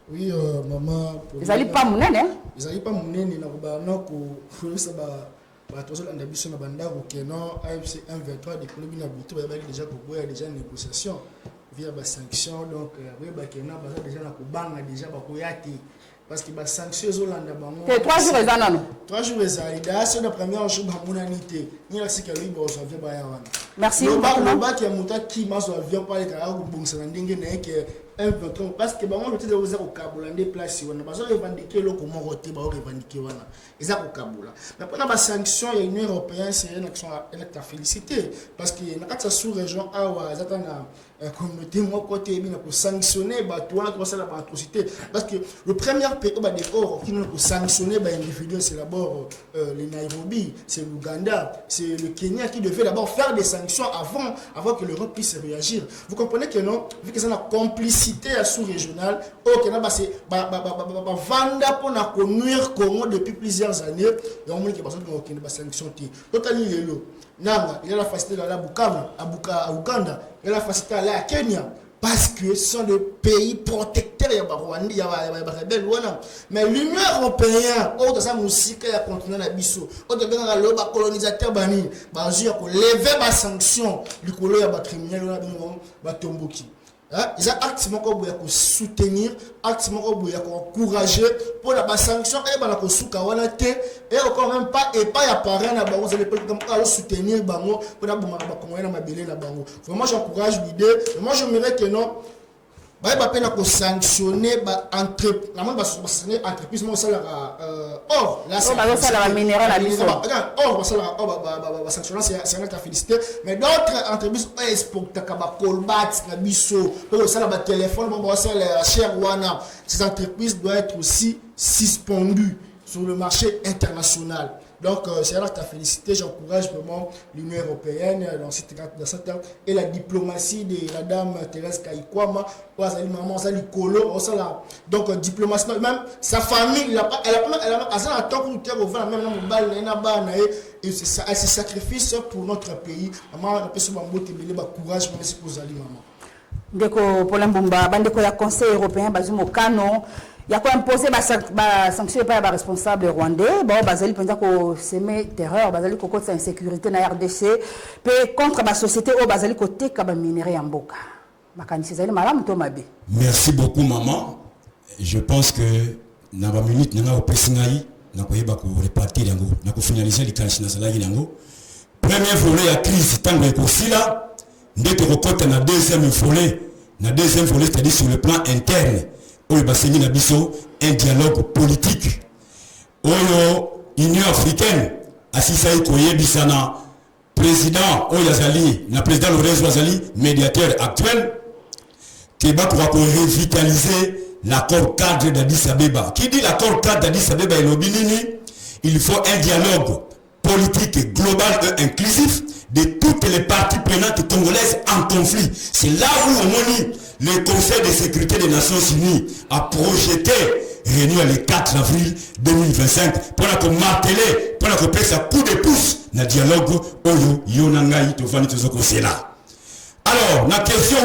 Oui maman ezali pas munene. Ezali pas munene na ko bana ko fulisa ba batozolanda biso na bandako ke non AFC 123 de club na butu ba déjà koboya déjà négociation via ba sanction donc oui ba kena ba déjà na kobanga déjà ba koyati parce que ba sanction zolanda bango 3 jours ezana no 3 jours ezali da c'est la première jour ba monanité ni la sika libre so via ba ya wana merci le ba ki muta ki maso avion pas les ka ko bongsa na ndenge na ke parce que bango peut-être vous avez au Kaboul des places on a besoin de revendiquer le comment roter ba revendiquer wana ils au Kaboul mais pendant la sanction il y a une européenne c'est une action à féliciter parce que na kata sous région awa zatana communauté moi côté bien pour sanctionner ba toi là ça la atrocité parce que le premier pays ba d'accord qui nous pour sanctionner ba individu c'est d'abord le Nairobi c'est l'Ouganda c'est le Kenya qui devait d'abord faire des sanctions avant que l'Europe puisse réagir vous comprenez que non vu que ça la complicité complicité sous-régionale au Kenya vanda pour na conduire Congo depuis plusieurs années et on dit que parce que on a sanction totalement lelo nanga il a la facilité d'aller à Bukavu à Uganda il a la facilité d'aller à Kenya parce que ce sont des pays protecteurs il y a Rwanda il y a rebelle mais l'Union européenne au de sa musique ya continent na biso au de benga lo ba colonisateur bani ba jure ko lever ba sanction likolo ya ba criminel na bingo ba tomboki. Ils ont activement pour soutenir, activement pour encourager pour la sanction et pour et encore même pas et pas apparaître na bango pour soutenir bango pour na bango na mabele na bango. Vraiment j'encourage l'idée, moi je me que non ba peine à sanctionner ba entreprise la monde sanctionner entreprise moi ça or là c'est la minéral à biso or ça ba sanctionner c'est un félicité mais d'autres entreprises exportent ba colbat na biso pour ça ba téléphone bon ça la cher wana ces entreprises doivent être aussi suspendues sur le marché international. Donc, c'est là que tu as félicité, j'encourage vraiment l'Union européenne dans cette et la diplomatie de la dame Thérèse Kayikwama, donc diplomatie, même sa famille, elle se sacrifie pour notre pays. Maman, courage, merci pour Zali, maman. Ndeko Polambumba, bandeko ya Conseil européen, bazumo canon. Il y a quoi imposer ba sanction par les responsables rwandais bon bazali penza ko semer terreur bazali ko kotsa insécurité na RDC pe contre ba société au bazali ko teka ba minerai ya mboka makanisi zali malamu to mabe. Merci beaucoup maman. Je pense que na ba minute na opesi ngai na ko yeba ko repartir yango na ko finaliser les kanisi na salagi yango. Premier volet ya crise tango ko sila ndeko ko kota na deuxième volet c'est-à-dire sur le plan interne. Oyo basengi na biso un dialogue politique oyo Union africaine asisa koyebisana président oyo azali na président Lorenzo azali médiateur actuel qui va pouvoir revitaliser l'accord cadre d'Addis Abeba. Qui dit l'accord cadre d'Addis Abeba et l'Obinini, il faut un dialogue politique global et inclusif de toutes les parties prenantes congolaises en conflit. C'est là où on dit le Conseil de sécurité des Nations Unies a projeté réunion le 4 avril 2025 pour la marteler, pour la faire un coup de pouce dans le dialogue oyo yonangai tovani tozoko cela. Alors, la question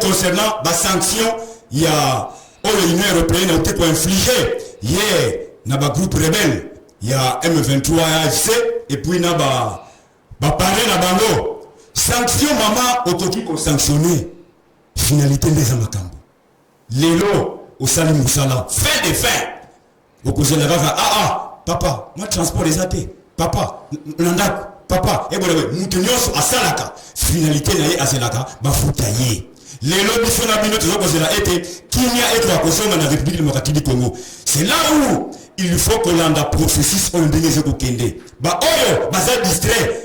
concernant la sanction, il y a l'Union européenne a été infligé hier dans le groupe rebelle, il y a M23 AFC et puis il y a parlé na bango. Sanction maman au sanctionné. Finalité des amakambo. Lelo au salim musala. Fin de fin. Au cause de la papa, moi transport les athées. Papa, landak, papa, et bon, moutenons à salaka. Finalité naïe à salaka, bafoutaye. Lelo bisona bino toujours cause la été. Kinya et la cause dans la République démocratique du Congo. C'est là où il faut que l'on a processus on dénise au Kende. Bah oh, baza distrait.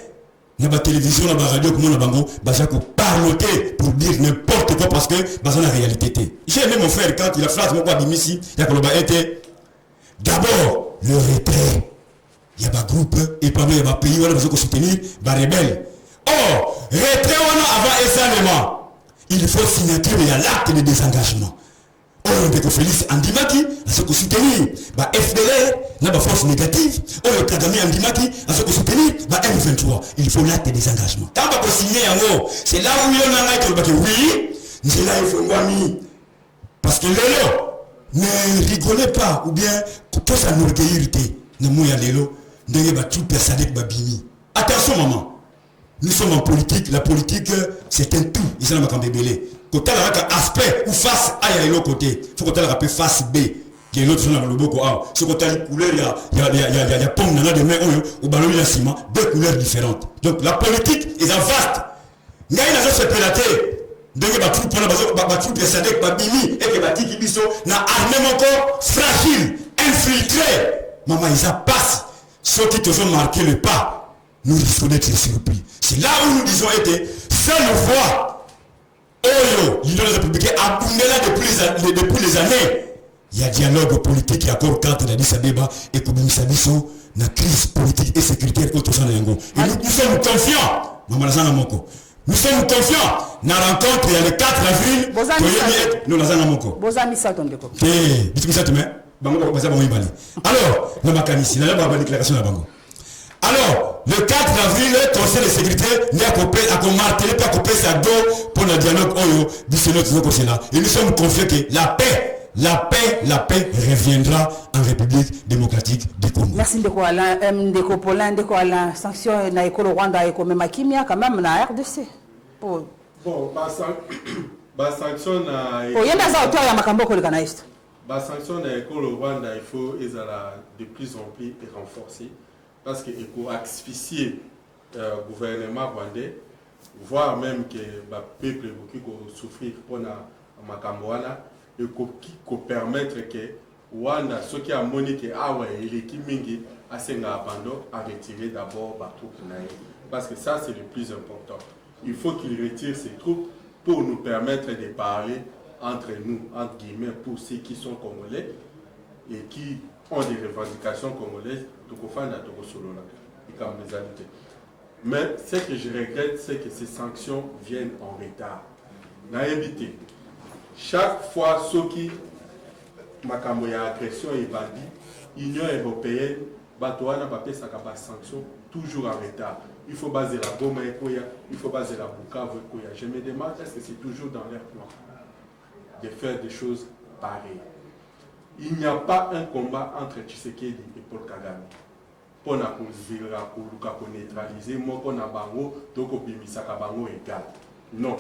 Il y a la télévision, la radio, comme on a bango, baza ko parloter pour dire n'importe quoi parce que baza la réalité. J'ai aimé mon frère quand il a phrase mon quoi d'ici, il y a que le été. D'abord, le retrait. Il y a un groupe et parmi les pays où on a besoin de soutenir les rebelles. Or, retrait on a avant également. Il faut signature et l'acte de désengagement. On peut Félix Andimaki à ce que soutenir FDLR n'a pas force négative. On Kagame Andimaki à ce que soutenir M23. Il faut l'acte des engagements. Quand on peut signer en haut, c'est là où il y en a qui oui, c'est là il faut mis. Parce que Lélo, ne rigolez pas ou bien pour ça nous recueillir. Ne mouya Lélo, ne pas tout persuader que Babini. Attention maman, nous sommes en politique. La politique c'est un tout. Ils sont dans ma bébé. Quand tu as un aspect ou face A, il y a l'autre côté. Il faut que tu aies face B. Il y a l'autre sur le boko A. Si tu as une couleur, il y a pomme dans la demain ou ballon de ciment. Deux couleurs différentes. Donc la politique est vaste. Il y a une agence pénatée. Donc il y a tout pour la tout précédé que Babini et que Bati Kibiso n'a armé encore fragile, infiltré. Maman, ils passent. Ceux qui te ont marqué le pas, nous risquons d'être surpris. C'est là où nous disons été seule voix. Oyo, l'Union républicaine a boumé là depuis les années. Il y a dialogue politique, il y a accord cadre d'Addis Abeba et comme nous savons, la crise politique et sécuritaire autour de Yango. Et nous sommes confiants. Maman Lazana Moko. Nous sommes confiants. Dans la rencontre, il y a le 4 avril. Nous l'avons mis. Bozami Satondeko. Alors, la déclaration de la Bango. Alors, le 4 avril, le Conseil de sécurité a martelé pas coupé sa dos pour le dialogue du Sénat. Et nous sommes confiants que la paix reviendra en République démocratique du Congo. Merci Ndeko Alain, Ndeko Paulin, Ndeko Alain. Sanction na école Rwanda et comme Makimia quand même na RDC. Bon, sanction na. Oh, yenda za auteur ya makambo ko le canaiste. Sanction na école Rwanda, il faut de plus en plus renforcer parce que il faut asphyxier le gouvernement rwandais, voire même que le peuple qui souffrir pour na makambo wana. Et qui permettre que Rwanda, ce qui a moniqué, il est qui mingi, à retirer d'abord les troupes. Parce que ça, c'est le plus important. Il faut qu'il retire ses troupes pour nous permettre de parler entre nous, entre guillemets, pour ceux qui sont congolais et qui ont des revendications congolaises. Mais ce que je regrette, c'est que ces sanctions viennent en retard. N'a évité. Chaque fois, ceux qui makambo ya agression et bandit, Union européenne, Batouana Bapé Sakaba sanction toujours en retard. Il faut baser la Goma et Koya, il faut baser la Bukavu et Koya. Je me demande, est-ce que c'est toujours dans leur plan de faire des choses pareilles? Il n'y a pas un combat entre Tshisekedi et Paul Kagame. Pour neutraliser, moi, pour Bango, donc Bango égal. Non.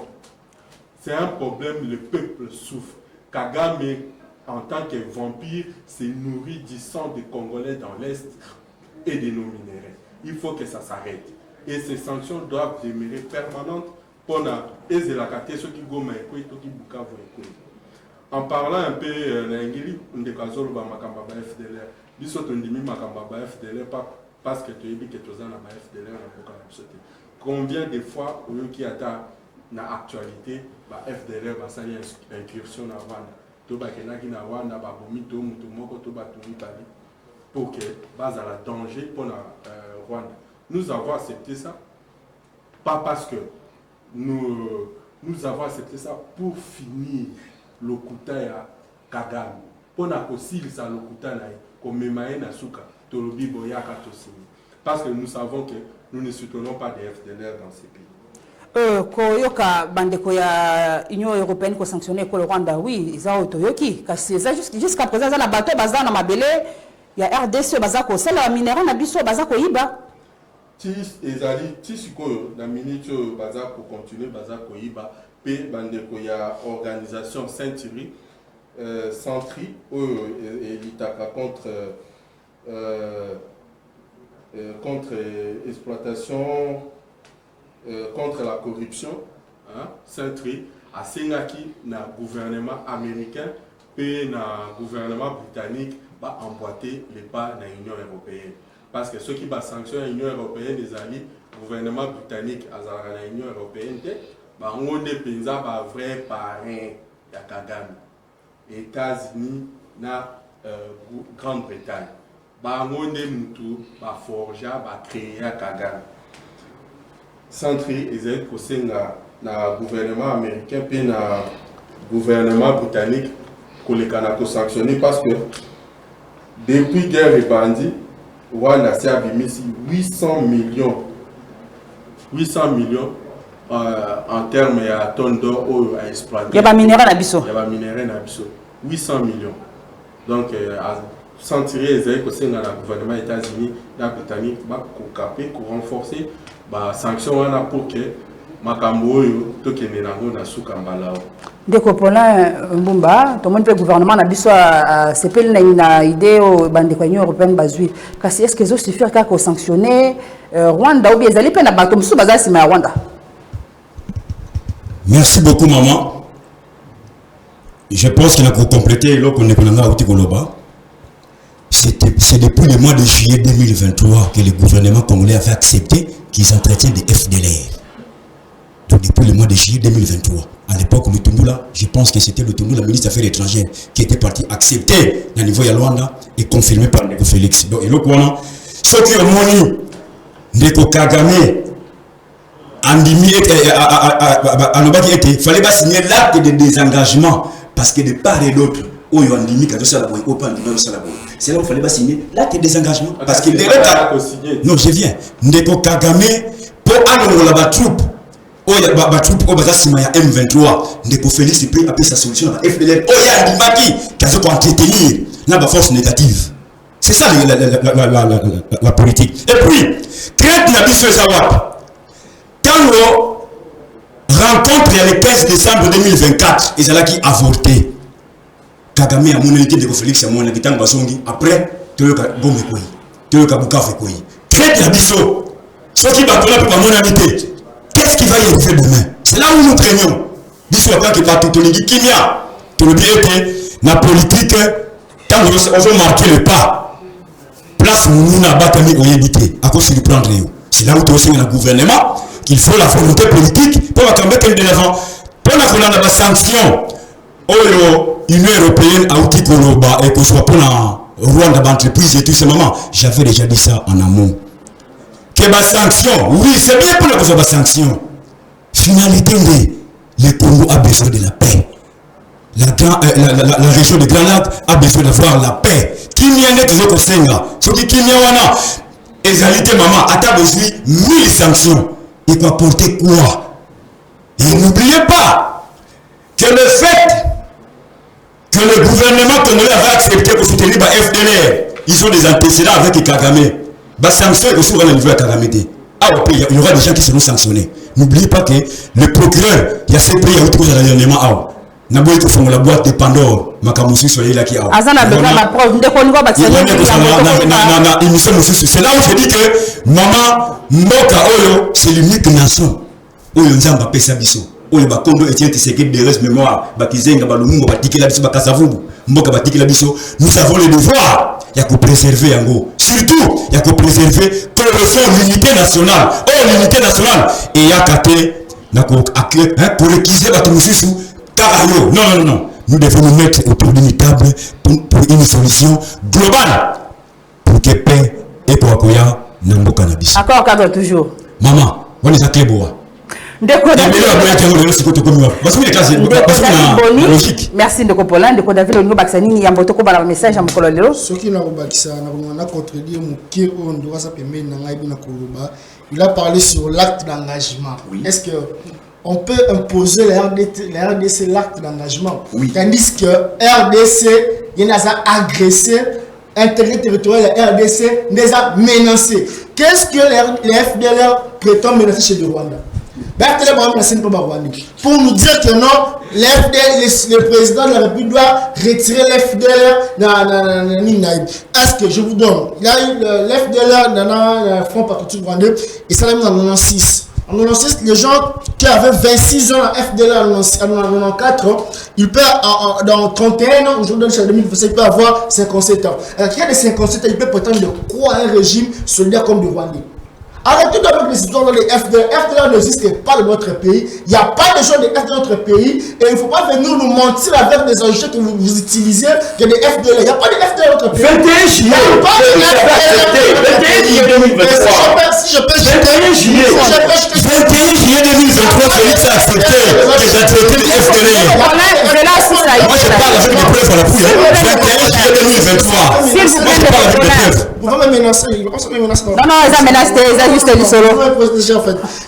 C'est un problème, le peuple souffre. Kagame, en tant que vampire, se nourrit du sang des Congolais dans l'Est et de nos minéraux. Il faut que ça s'arrête. Et ces sanctions doivent demeurer permanentes pour ceux qui goment et ceux qui bukavu. En parlant un peu l'Angeli, on dit que le FDLR. Biso tondimi makamba ba FDLR parce que tu es dit que tu as un FDLR combien de fois au lieu qui attend na actualité ba FDLR ba sali incursion na Rwanda to ba kenaki na Rwanda ba bomi to mutu moko to ba tuni pali pour que base à la danger pour la Rwanda. Nous avons accepté ça pas parce que nous avons accepté ça pour finir le kuta ya Kagame pour na kosil ça le kuta na comme memaye na suka to lobi boyaka to sini parce que nous savons que nous ne soutenons pas des FDLR dans ces pays. Koyoka bandeko ya Union européenne ko sanctionner ko le Rwanda oui ils ont toyoki kasi ça jusqu'à présent na bateau baza na mabele ya RDC baza ko sala mineral na biso baza ko iba ti ezali ti sikoyo na minute baza ko continuer baza ko iba pe bandeko ya organisation Saint-Thierry Centri elitaka contre exploitation contre la corruption, Saint-Tri, à Sengaki, na gouvernement américain, puis na gouvernement britannique, va emboîter les pas de l'Union européenne. Parce que ceux qui va sanctionner l'Union européenne, les alliés, le gouvernement britannique, à l'Union européenne, on dépend de vrai parrain de Kagame. États-Unis, na Grande-Bretagne. On est forger, créer Kagame. Centri ezali kosenga na gouvernement américain puis na gouvernement britannique kolekana ko sanctionner parce que depuis guerre ébandie Rwanda s'est abimisi 800 millions en termes ya tonnes d'or à exploiter. Ya ba minerai na biso. 800 millions. Donc Centri ezali kosenga na gouvernement États-Unis na Britannique ba ko caper ko renforcer ba sanction wana pour que makambo oyo tokende nango na suka mbalao. Ndeko Paulin Mbumba to mon gouvernement na biso sepeli na idée o bandeko Union européenne bazui kasi est-ce que ça suffit ka ko sanctionner Rwanda ou bien ezali pe na bato musu baza sima ya Rwanda? Merci beaucoup maman. Je pense qu'il a complété là qu'on est pendant au Tikoloba. C'est depuis le mois de juillet 2023 que le gouvernement congolais avait accepté qu'ils entretiennent des FDLR. Donc depuis le mois de juillet 2023. À l'époque, le Tundula, je pense que c'était le Tundula, ministre des Affaires étrangères, qui était parti accepter au niveau de Luanda et confirmé par Ndeko Félix. Donc, et là, ceux qui ont moni, Ndeko Kagame, Andimi il fallait pas signer l'acte de désengagement parce que de part et d'autre, c'est là où il fallait pas signer l'acte de désengagement parce que non, je viens. Ndeko Kagame pour aller la troupe. La troupe au M23. Ndeko Félix peut appeler sa solution à FDLR. Andimaki qui a entretenir la force négative. C'est ça la politique. Et puis, traite la mission Zawap. Quand on rencontre le 15 décembre 2024, ils ont qui avorté. Kagame a mon équipe de Félix a mon équipe après, tu le Gomé Koyi, tu le Kabuka Koyi. Traite la mission. Ce qui va donner pour mon amitié. Qu'est-ce qui va y arriver demain? C'est là où nous craignons. Biso pas qui partout, tu le dis qu'il y a. Tu le dis que la politique, quand on veut marquer le pas, place nous n'a pas tenu au éviter, à cause de prendre. C'est là où tu as aussi un gouvernement. Il faut la volonté politique pour la mettre de l'avant. Pour la sanction, l'Union européenne a outil et que ce soit pour la Rwanda d'entreprise et tout ce moment. J'avais déjà dit ça en amont. Que la sanction, oui, c'est bien pour la sanction. Finalité, le Congo a besoin de la paix. La région de Grand Lac a besoin d'avoir la paix. Qui n'y a toujours qu'au Senga. Ce qui n'y a pas, égalité, maman, a besoin de 1000 sanctions. Il va porter quoi? Et n'oubliez pas que le fait que le gouvernement congolais avait accepté pour soutenir la FDLR, ils ont des antécédents avec Kagame. Les sanctions aussi au niveau de Kagame. Il y aura des gens qui seront sanctionnés. N'oubliez pas que le procureur, il y a ces prix à autour de l'élément. La boîte de Pandore, Makamoussi, soyez là qui a. C'est là où je dis que maman, Mboka Oyo, c'est l'unique nation. Oyo Nzamba Pesa Biso. Oyo Bakondo Etienne Tshisekedi de reste mémoire. Bakizenga Balumungo Batiki la Biso Bakasavubu. Mboka Batiki la Biso. Nous avons le devoir. Il y a que préserver Yango. Surtout, il y a que préserver que le fond l'unité nationale. Oh, l'unité nationale. Et il y a qu'à pour réquiser Batoumoussou. Non. Nous devons nous mettre autour d'une table pour une solution globale pour que paix et pour accueillir Nambo Cannabis. Accord cadre toujours. Maman, on est à Cléboa. Merci de Copolan, de David Ongo Baxani, Yamboto Koba message à Mokololo. Ce qui n'a pas contredit Moukir, on doit s'appeler Nangaïbina Koloba. Il a parlé sur l'acte d'engagement. Oui. Est-ce que on peut imposer la RDC l'acte d'engagement? Oui. Tandis que RDC, il y a agressé, intégrité territoriale de la RDC, les a menacés. Qu'est-ce que les FDLR prétendent menacer chez le Rwanda? Pour nous dire que non, le président de la République doit retirer l'FDLR. Est-ce que je vous donne? Il y a eu l'FDLR dans le Front Patriotique Rwandais et ça l'a mis en 96. En 96, les gens qui avaient 26 ans à FDLR en 94, ils peuvent, dans 31 ans, aujourd'hui, en 2027, ils peuvent avoir 57 ans. Alors, qui a des 57 ans, ils peuvent prétendre de quoi un régime solidaire comme le Rwandais. Arrêtez d'avec les histoires dans les FDLR. FDLR n'existe pas dans notre pays. Il n'y a pas de gens de FDLR dans notre pays. Et il ne faut pas venir nous mentir avec des enjeux que vous utilisez que des FDLR. Il n'y a pas de FDLR dans notre pays. 21 juillet. Il n'y a pas de FDLR. 21 juillet 2023. Si je peux 21 juillet. 21 juillet 2023, Félix a accepté que j'ai traité les FDLR. Moi, je parle avec des preuves à la pouille. 21 juillet 2023. Moi, je parle avec des preuves. Vous pouvez me menacer. Non, ils ont menacé. Juste du solo.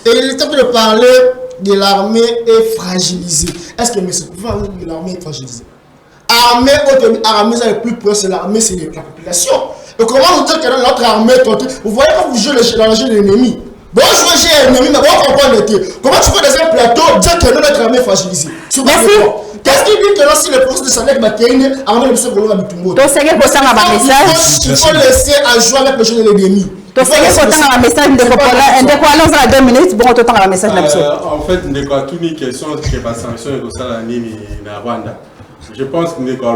Et il est temps de parler de l'armée est fragilisée. Est-ce que monsieur pouvez parler de l'armée est fragilisée? Armée, c'est le plus proche, c'est l'armée, c'est la population. Et comment nous dire que notre armée est tentée? Vous voyez quand vous jouez dans le jeu de l'ennemi. Bon, jouer chez l'ennemi, mais bon, comprendre l'été. Comment tu peux dans un plateau dire que notre armée est fragilisée? Merci. Qu'est-ce qu'il dit que là, si le procès de Sanek Bakéine, armée de M. Golo Abitumbo? Donc, c'est qu'il faut ça dans un message. Il faut laisser à jouer avec le jeu de l'ennemi. Donc, c'est qu'il faut un message de Copola. Et de quoi, allons à 2 minutes, bon, autant un message là-dessus. En fait, il n'y a pas toutes les questions qui sont sanctions et ça, la Rwanda. Je pense qu'il n'y a pas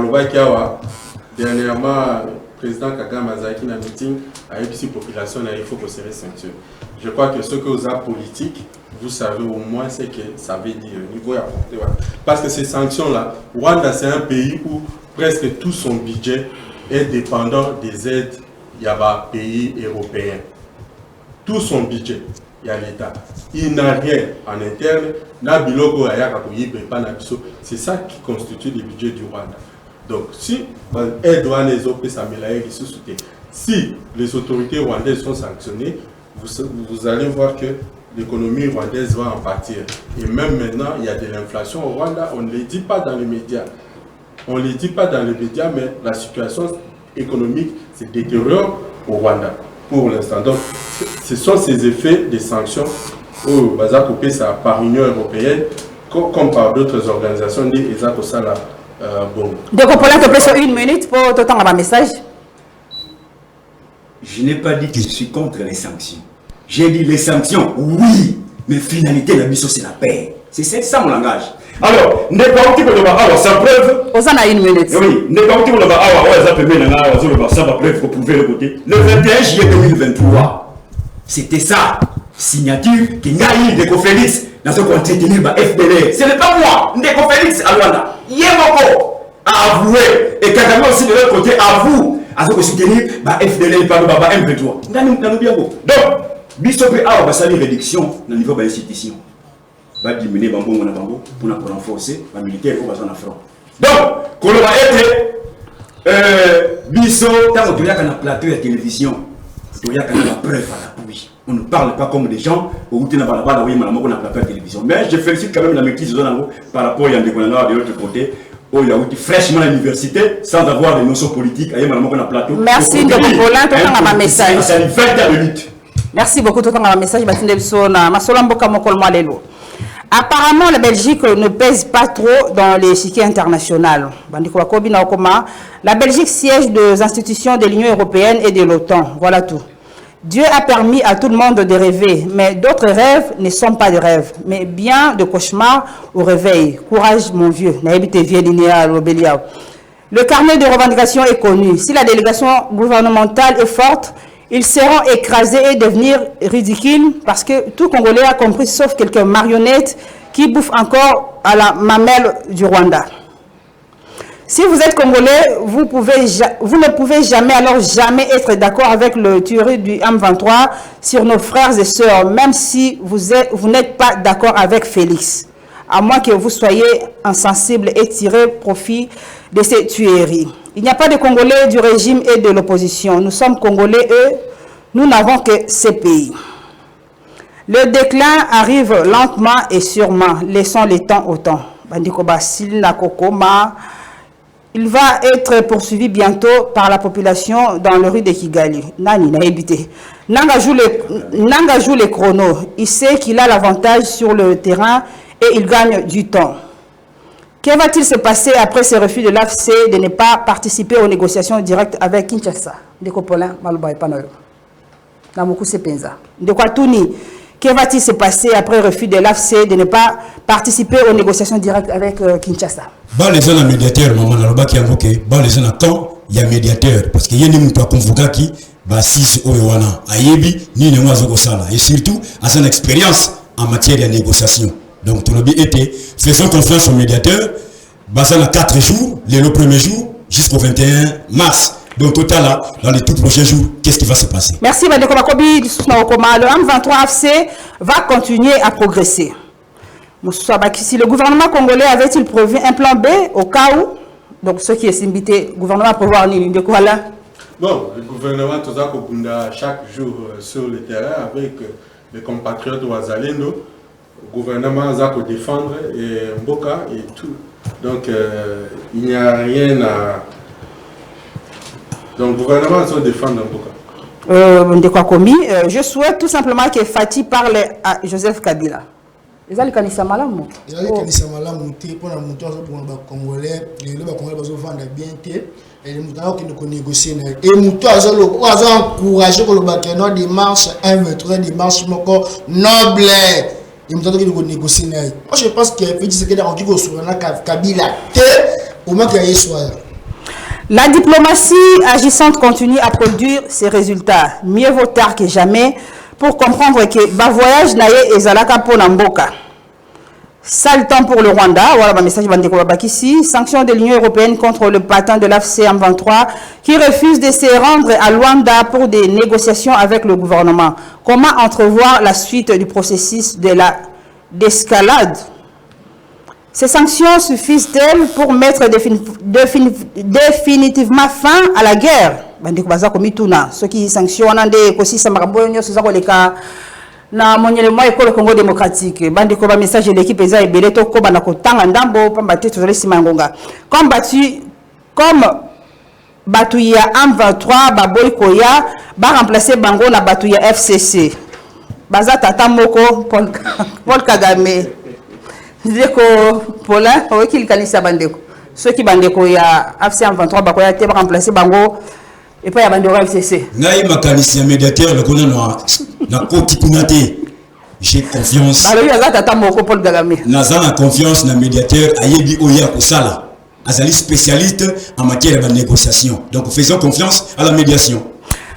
dernièrement, le président Kagame Azaki dans un meeting avec la population, il faut que ça soit sanctionné. Je crois que ce que vous avez politique, vous savez au moins ce que ça veut dire, le niveau est apporté. Parce que ces sanctions-là, Rwanda, c'est un pays où presque tout son budget est dépendant des aides. Il y a des pays européens. Tout son budget. il y a l'État. Il n'a rien en interne. C'est ça qui constitue le budget du Rwanda. Donc, si les autorités rwandaises sont sanctionnées, vous allez voir que l'économie rwandaise va en pâtir. Et même maintenant, il y a de l'inflation au Rwanda. On ne le dit pas dans les médias. On ne le dit pas dans les médias, mais la situation économique se détériore au Rwanda pour l'instant. Donc, ce sont ces effets des sanctions coupé ça par l'Union européenne comme par d'autres organisations dit exactement ça là. Bon. Donc on peut te presser 1 minute pour t'entendre un message. Je n'ai pas dit que je suis contre les sanctions. J'ai dit les sanctions, oui, mais finalité la mission c'est la paix. C'est ça mon langage. Alors, n'est pas où alors sans preuve. On en a 1 minute. Oui, n'est pas où ça va preuve pour prouver le côté. Le 21 juillet 2023, c'était ça. Signature qui n'a eu Ndeko Félix dans ce qu'on tenir par FDLR. Ce n'est pas moi, Ndeko Félix à Luanda. Yemoko a avoué et Kagame aussi de l'autre côté avoue à ce que soutenir par FDLR par M23. Donc, Bissopé a une réduction au niveau de l'institution. Va diminuer Bambo Monabambo pour renforcer les militaires au bassin front. Donc, qu'on va être Bisso, tant que tu as un plateau de télévision, tu as la preuve à l'appui. On ne parle pas comme des gens où tu n'as pas la télévision. Mais je félicite quand même la maîtrise par rapport à Yandé Konanga de l'autre côté, où il y a eu fraîchement à l'université sans avoir des notions politiques. Merci de vous pour ma message. C'est une 20 minutes. Merci beaucoup de votre message. Apparemment, la Belgique ne pèse pas trop dans l'échiquier international. La Belgique siège des institutions de l'Union européenne et de l'OTAN. Voilà tout. Dieu a permis à tout le monde de rêver, mais d'autres rêves ne sont pas des rêves, mais bien de cauchemars au réveil. Courage, mon vieux. Le carnet de revendications est connu. Si la délégation gouvernementale est forte, ils seront écrasés et devenir ridicules parce que tout Congolais a compris, sauf quelques marionnettes qui bouffent encore à la mamelle du Rwanda. Si vous êtes Congolais, vous ne pouvez jamais être d'accord avec le tuerie du M23 sur nos frères et sœurs, même si vous n'êtes pas d'accord avec Félix, à moins que vous soyez insensible et tirez profit de ces tueries. Il n'y a pas de Congolais du régime et de l'opposition. Nous sommes Congolais, nous n'avons que ces pays. Le déclin arrive lentement et sûrement. Laissons les temps au temps. Il va être poursuivi bientôt par la population dans le rue de Kigali. Nani n'a évité. Nanga joue les chronos. Il sait qu'il a l'avantage sur le terrain et il gagne du temps. Que va-t-il se passer après ce refus de l'AFC de ne pas participer aux négociations directes avec Kinshasa? Que va-t-il se passer après le refus de l'AFC de ne pas participer aux négociations directes avec Kinshasa? Les gens médiateurs, maman, les gens quand il y a médiateur, parce qu'il y a des gens qui ont convoqué qui, et surtout à son expérience en matière de négociation. Donc, tout le but était, faisons confiance au médiateur, basé à 4 jours, le premier jour, jusqu'au 21 mars. Donc, total, là, dans les tout prochains jours, qu'est-ce qui va se passer? Merci, Mme Kobakobi. Le M23 AFC va continuer à progresser. Si le gouvernement congolais avait-il prévu un plan B au cas où, donc ce qui est invité, le gouvernement prévoit de quoi là? Bon, le gouvernement chaque jour sur le terrain avec les compatriotes Ouazalendo. Le gouvernement va défendre et Mboka et tout. Donc, il n'y a rien à... Donc, le gouvernement va défendre Mboka. Je souhaite tout simplement que Fati parle à Joseph Kabila. Ils ont le canissa malamu. Ils ont le canissa malamu. Pour la montée, pour les Congolais, les Congolais vont vendre bien. Et les moutons qui nous négocient. Et les moutons ont encouragé que le Bakeno démarche 1-23 démarche noble. Et nous avons négocié. Moi, je pense que Kabila, au moins qu'il y ait soir. La diplomatie agissante continue à produire ses résultats. Mieux vaut tard que jamais pour comprendre que le voyage naye ezalaka pour Namboka. Sale temps pour le Rwanda. Voilà le message ici. Sanctions de l'Union européenne contre le patron de l'AFC M23 qui refuse de se rendre à Luanda pour des négociations avec le gouvernement. Comment entrevoir la suite du processus d'escalade? Ces sanctions suffisent-elles pour mettre définitivement fin à la guerre? Ceux qui sanctionnent na monyele moi école Congo démocratique bandi ko ba message de l'équipe eza ebele to ko bana ko tanga ndambo pamba te tozali simangonga comme batu ya M23 ba boy koya ba remplacer bango na batu ya FCC baza tata moko Paul Kagame ndeko Paulin oki likanisa bandeko ceux qui bandeko ya FC M23 ba koya te ba remplacer bango et pas ya bandeko FCC ngai makanisi ya médiateur le kono na koti kunate j'ai confiance na confiance na médiateur ayebi oya kusala azali spécialiste en matière de négociation donc faisons confiance à la médiation.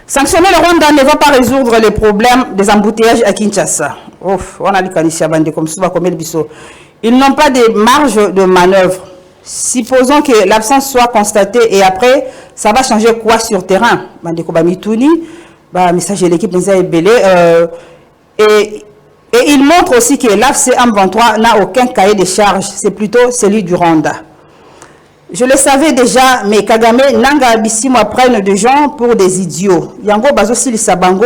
Sanctionner le Rwanda ne va pas résoudre les problèmes des embouteillages à Kinshasa. On a dit comme ça comme biso. Ils n'ont pas de marge de manœuvre. Supposons que l'absence soit constatée et après ça va changer quoi sur terrain? Bandeko Bamituni message de l'équipe et il montre aussi que l'AFC M23 n'a aucun cahier de charge, c'est plutôt celui du Rwanda. Je le savais déjà, mais Kagame nanga bisimo prennent des gens pour des idiots. Yango bazo silisa bango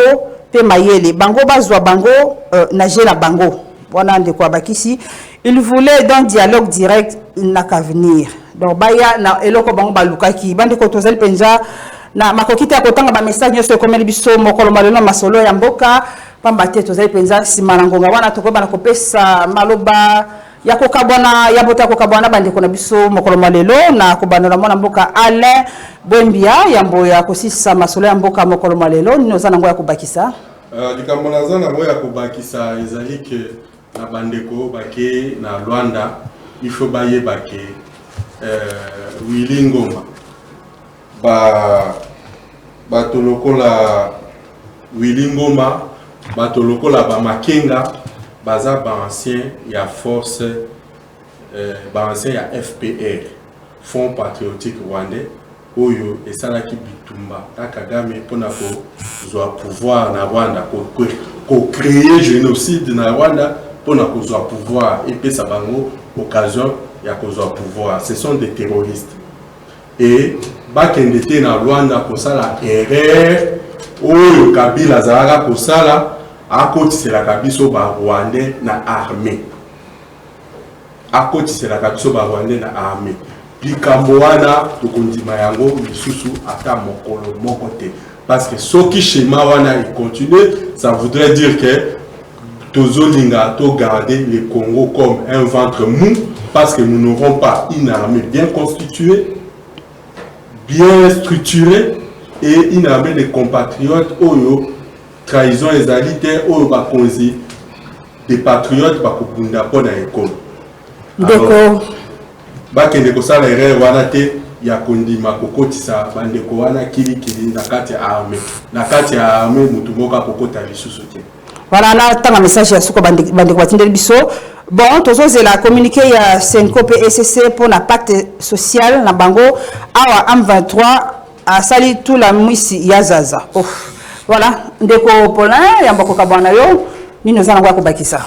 pe mayele bango bazwa bango najela bango. Wana ndeko bakisi, il voulait d'un dialogue direct n'a qu'à venir. Donc baya na eloko bango balukaki bandeko tozali penza na makokita kotanga ba message nyoso komeli biso mokolo malelo masolo ya mboka pamba te tozali penza simanangonga wana tokoba na kopesa maloba ya kokabona ya bota kokabona bandeko na biso mokolo malelo na kobanola mona mboka Alain Bwembia yambo ya kosisa masolo ya mboka mokolo malelo ninoza nango ya kubakisa likambo naza nango ya kubakisa ezali ke na bandeko bake na Luanda il faut baye bake Willy Ngoma batolokola Willy Ngoma batolokola ba Makenga baza ba ancien ya force ba ancien ya FPR Front Patriotique Rwandais oyo esalaki bitumba ta Kagame pona ko zwa pouvoir na Rwanda ko créer génocide na Rwanda pona ko zwa pouvoir et pe sa bango occasion ya ko zwa pouvoir. Ce sont des terroristes et bakendete na Rwanda kosala erreur oyo Kabila zalaka kosala akotiselaka biso ba Rwandais na armée akotiselaka biso ba Rwandais na armée likambo wana tokondima yango lisusu ata mokolo moko te parce que soki schéma wana il continue ça voudrait dire que tozolinga to garder le Congo comme un ventre mou parce que nous n'aurons pas une armée bien constituée, bien structurée et une armée de compatriotes oyo trahison ezalité oyo bakonzi des patriotes bakobunda pona école. D'accord. Bakende kosala erreur wana te ya kondima kokotisa bandeko wana kili na kati ya armée. Na kati ya armée mutu moko kokota lisusu te. Voilà, là, tant un message à Souko Bandekwatin Bisso. Bon, tous les la communiqué à Senko PSC pour la pacte social na Bango. Awa M23 a sali tout la mouissi Yazaza. Voilà, Ndeko Paulin, Yambako Kabanayo, ni nous allons voir Kobakisa.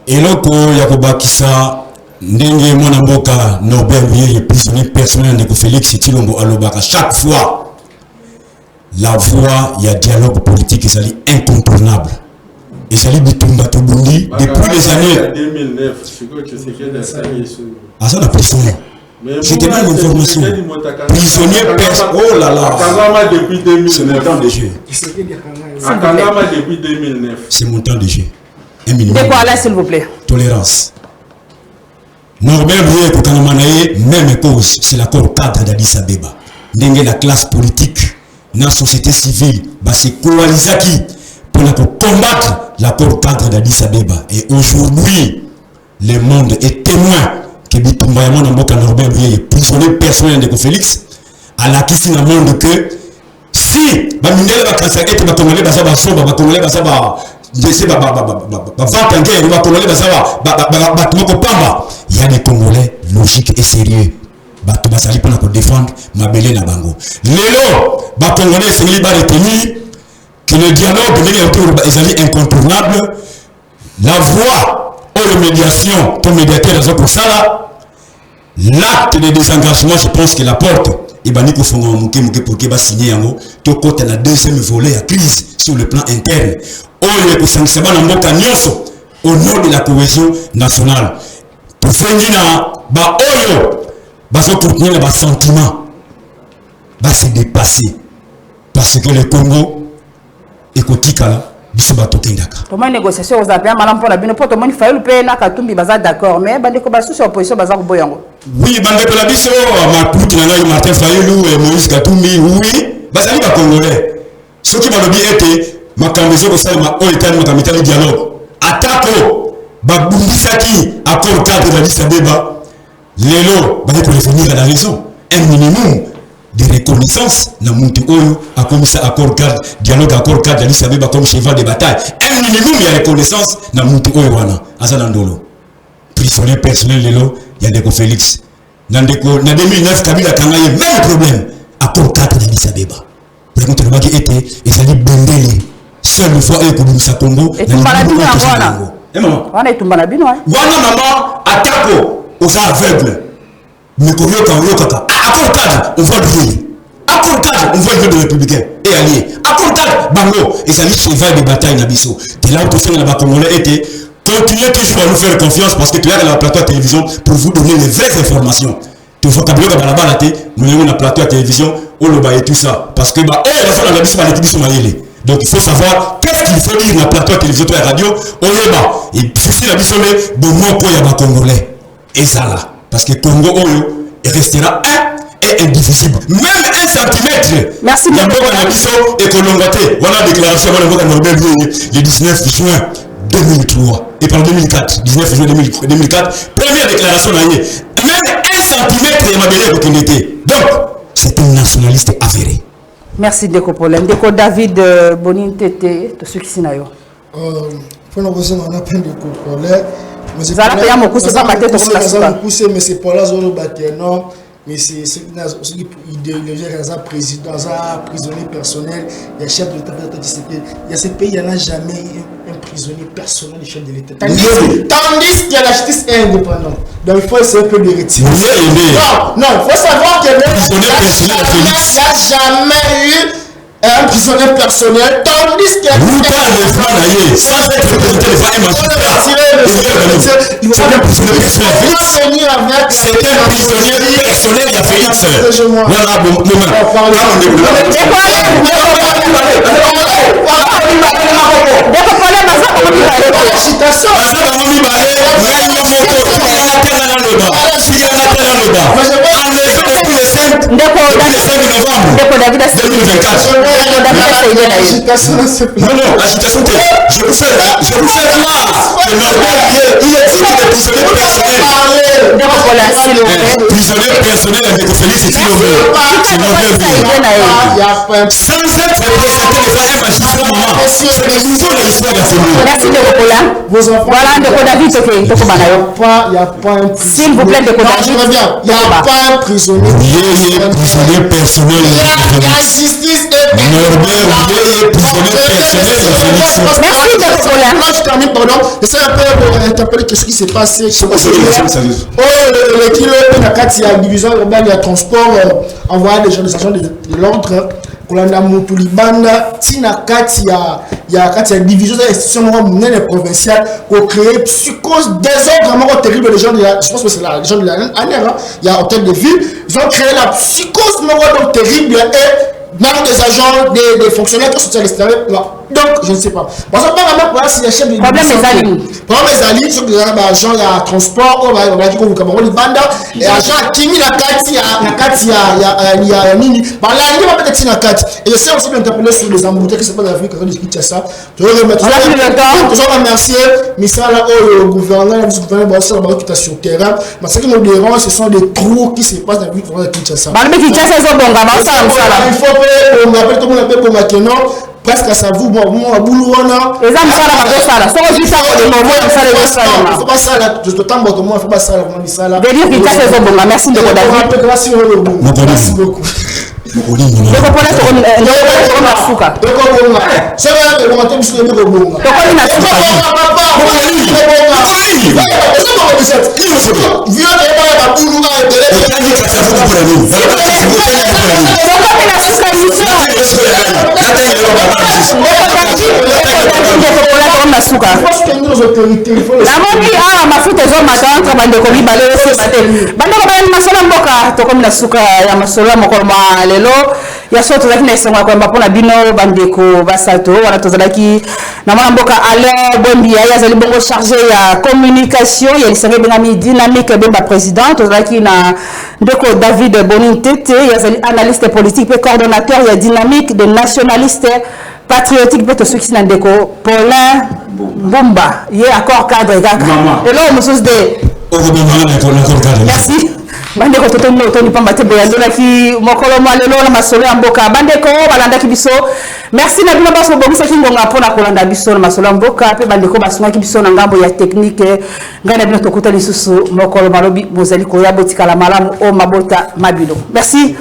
Et loko Yakobakisa, Ndenge Monamboka, Norbert Bouye, prisonnier personnel de Félix Chilombo Alobaka. Chaque fois, la voie, il y a dialogue politique et ça est incontournable. Et ça lui bitumba Tobundi depuis les années 2009. C'est quoi que c'est qu'il y a ah ça la prisonnier. Je te donne l'information. Prisonnier oh là là. Depuis 2009. C'est mon temps de jeu. Depuis 2009. C'est mon temps de jeu. Un minimum. De quoi là s'il vous plaît? Tolérance. Norbert Bouye Kokanamanaye, même cause, c'est l'accord cadre d'Addis Abeba. Ndenge la classe politique, la société civile, c'est coalisaki. Pour combattre l'accord cadre d'Addis Abeba. Et aujourd'hui, le monde est témoin que Bitumba Yamon Mboka Norbert Bouye est prisonnier personnel de Félix. À la question dans le monde que si Bamindele va transférer, Congolais va savoir, Congolais va savoir c'est vente en guerre, on va Congolais, il y a des Congolais logiques et sérieux. Bato basali pour nous défendre mabele na bango. Lelo, ba Congolais c'est libre retenir que le dialogue est incontournable. La voie ou la médiation pour médiateur dans ça là, l'acte de désengagement, je pense que la porte et bani ko fonga muke pour que ba signer yango to côté la deuxième volet à crise sur le plan interne. Oyo ko sangisa bana mboka nyonso au nom de la cohésion nationale. Pour finir na ba oyo ba so soutenir les sentiments va se dépasser parce que le Congo est kotikala biso bato kendaka. Comment négociation aux appels malam pour la bino pour tout le monde faille pe na katumbi baza d'accord mais bande ko basu sur opposition baza ko boyango. Oui, bande ko la biso ma poutre na Martin Fayulu et Moïse Katumbi oui, bazali ba Congolais. Ce qui va le bien était makambezo ko salima o etani makamita dialogue. Atako ba bundisaki accord cadre de l'Addis Abeba. Lelo, va revenir à la raison. Un minimum de reconnaissance dans mon oyo a comme ça accord cadre, dialogue accord cadre d'Addis Abeba comme cheval de bataille. Un minimum de reconnaissance dans mon oyo wana. Azanandolo. Prisonnier personnel lelo, il y a des Félix. Dans 2009, Kabila Kangaye, même problème. Accord cadre d'Addis Abeba. Par contre, le qui était, et ça dit Bendele. Seule une fois, il y a Congo. Et tu parles de Wana. Et maman. Wana est tombé à la bino. Wana maman, attaque aux aveugles. Mais comment accord cadre, on voit le accord cadre, on voit le de républicain et allié. Accord cadre, bango, et ça dit cheval de bataille Nabiso. Et là où tout ça là-bas Congolais était, continuez toujours à nous faire confiance parce que tu as la plateau à télévision pour vous donner les vraies informations. Tu vois que tu as la balle à nous avons la plateau à télévision, on le bat et tout ça. Parce que bah, la fois on a dit ça, donc il faut savoir qu'est-ce qu'il faut dire dans la plateau à télévision et la radio, on le bat. Et si la mission est bon, moi, pour y Congolais. Et ça là. Parce que Congo Oyo restera un et indivisible. Même 1 centimètre. Merci beaucoup. Et Kolongate, voilà la déclaration le 19 juin 2003. Et par 2004, 19 juin 2004, première déclaration d'année. Même 1 centimètre de Mabélé au Kénété. Donc, c'est un nationaliste avéré. Merci Deko Polem. Deko David Bonin Tete, tout ce qui s'y n'a eu. Pour nous voir, on a plein de Polem. Mais c'est pas mais c'est pas là zone bâtiment non mais c'est idéologie un président un prisonnier personnel il y a chef de l'État il y a ce pays il n'y en a jamais un prisonnier personnel du chef de l'État tandis qu'il y a la justice indépendante donc il faut essayer un peu de retirer non il faut savoir que il n'y a jamais eu un prisonnier personnel, tandis qu'il y a sans être représenté de femmes il faut venir avec c'est un prisonnier personnel, il y a Félix. Voilà, non, l'agitation, je vous fais là que il est prisonnier personnel. Prisonnier personnel avec Félix, c'est sans être représenté devant un magistrat, maman, c'est le niveau de l'histoire de la famille. Merci de Voilà, de David, il n'y a pas un prisonnier. S'il vous plaît, de David. Il n'y a pas un prisonnier. Prisonnier personnel. La justice est merci de je termine, pardon. J'essaie un peu d'interpeller qu'est-ce qui s'est passé. La division urbaine et transport envoyé des gens des agents de l'ordre. Kolanda Mutulibanda, Tina Katia, il y a division de l'institution provinciale pour créer psychose, désordre terrible. Les gens de la, je pense que c'est là, les gens de la ANR, il y a hôtel de ville, ils ont créé la psychose terrible et même des agents, des fonctionnaires qui sont à l'extérieur. Donc, je ne sais pas. Parce que par exemple, si les chefs de problème des alliés. Problème des alliés, c'est que les agents, il y a transport, on va dire qu'on va dire banda, et agents qui mis la carte, il y a Nini. Bah là, il va peut-être la carte. Et je sais aussi d'interpeller sur les embouteillages qui se passent dans l'Afrique quand on discute ça. Je veux remettre ça. Je veux remercier Missala, le gouverneur, le vice-gouverneur, la réputation sur terrain. Mais ce qui nous dérange, ce sont des trous qui se passent dans la ville de Kinshasa. Il faut que on appelle tout le monde appelle pour Makeno. parce que ça vous moi boulouana et ça me sala ma sala so ko ça ko mo mo sala faut pas ça je te tambo to moi faut pas ça moi sala de dire qu'il t'a fait bon merci de David merci beaucoup Doko pona to na suka. Doko bonga. Sema le monte biso le bonga. Doko ina suka. Namoni awa mafuta ezo matanga bandeko mibale ose batel. Bandeko bana masala mboka to comme na suka ya masolo mokolo ma lelo ya soto tozalaki na esengo ya koyamba mpona bino bandeko basato wana tozalaki na mwana mboka Alain Bombia ye azali bongo chargé ya communication ya lisanga ebengami dynamique bemba président tozalaki na ndeko David Bonin Tete ye azali analyste politique mpe coordonnateur ya dynamique de nationaliste patriotique mpe tosukisi na ndeko Paulin Mbumba ye accord cadre kaka elo mosusu de merci bandeko totoni toni pamba te boyandolaki mokolo malelo na masolo ya mboka bandeko balandaki biso merci na bino baso bobisaki ngonga mpona kolanda biso na masolo ya mboka pe bandeko basungaki biso na ngambo ya technique ngai na bino tokuta lisusu mokolo malobi bozali koya botikala malamu o mabota mabilo merci.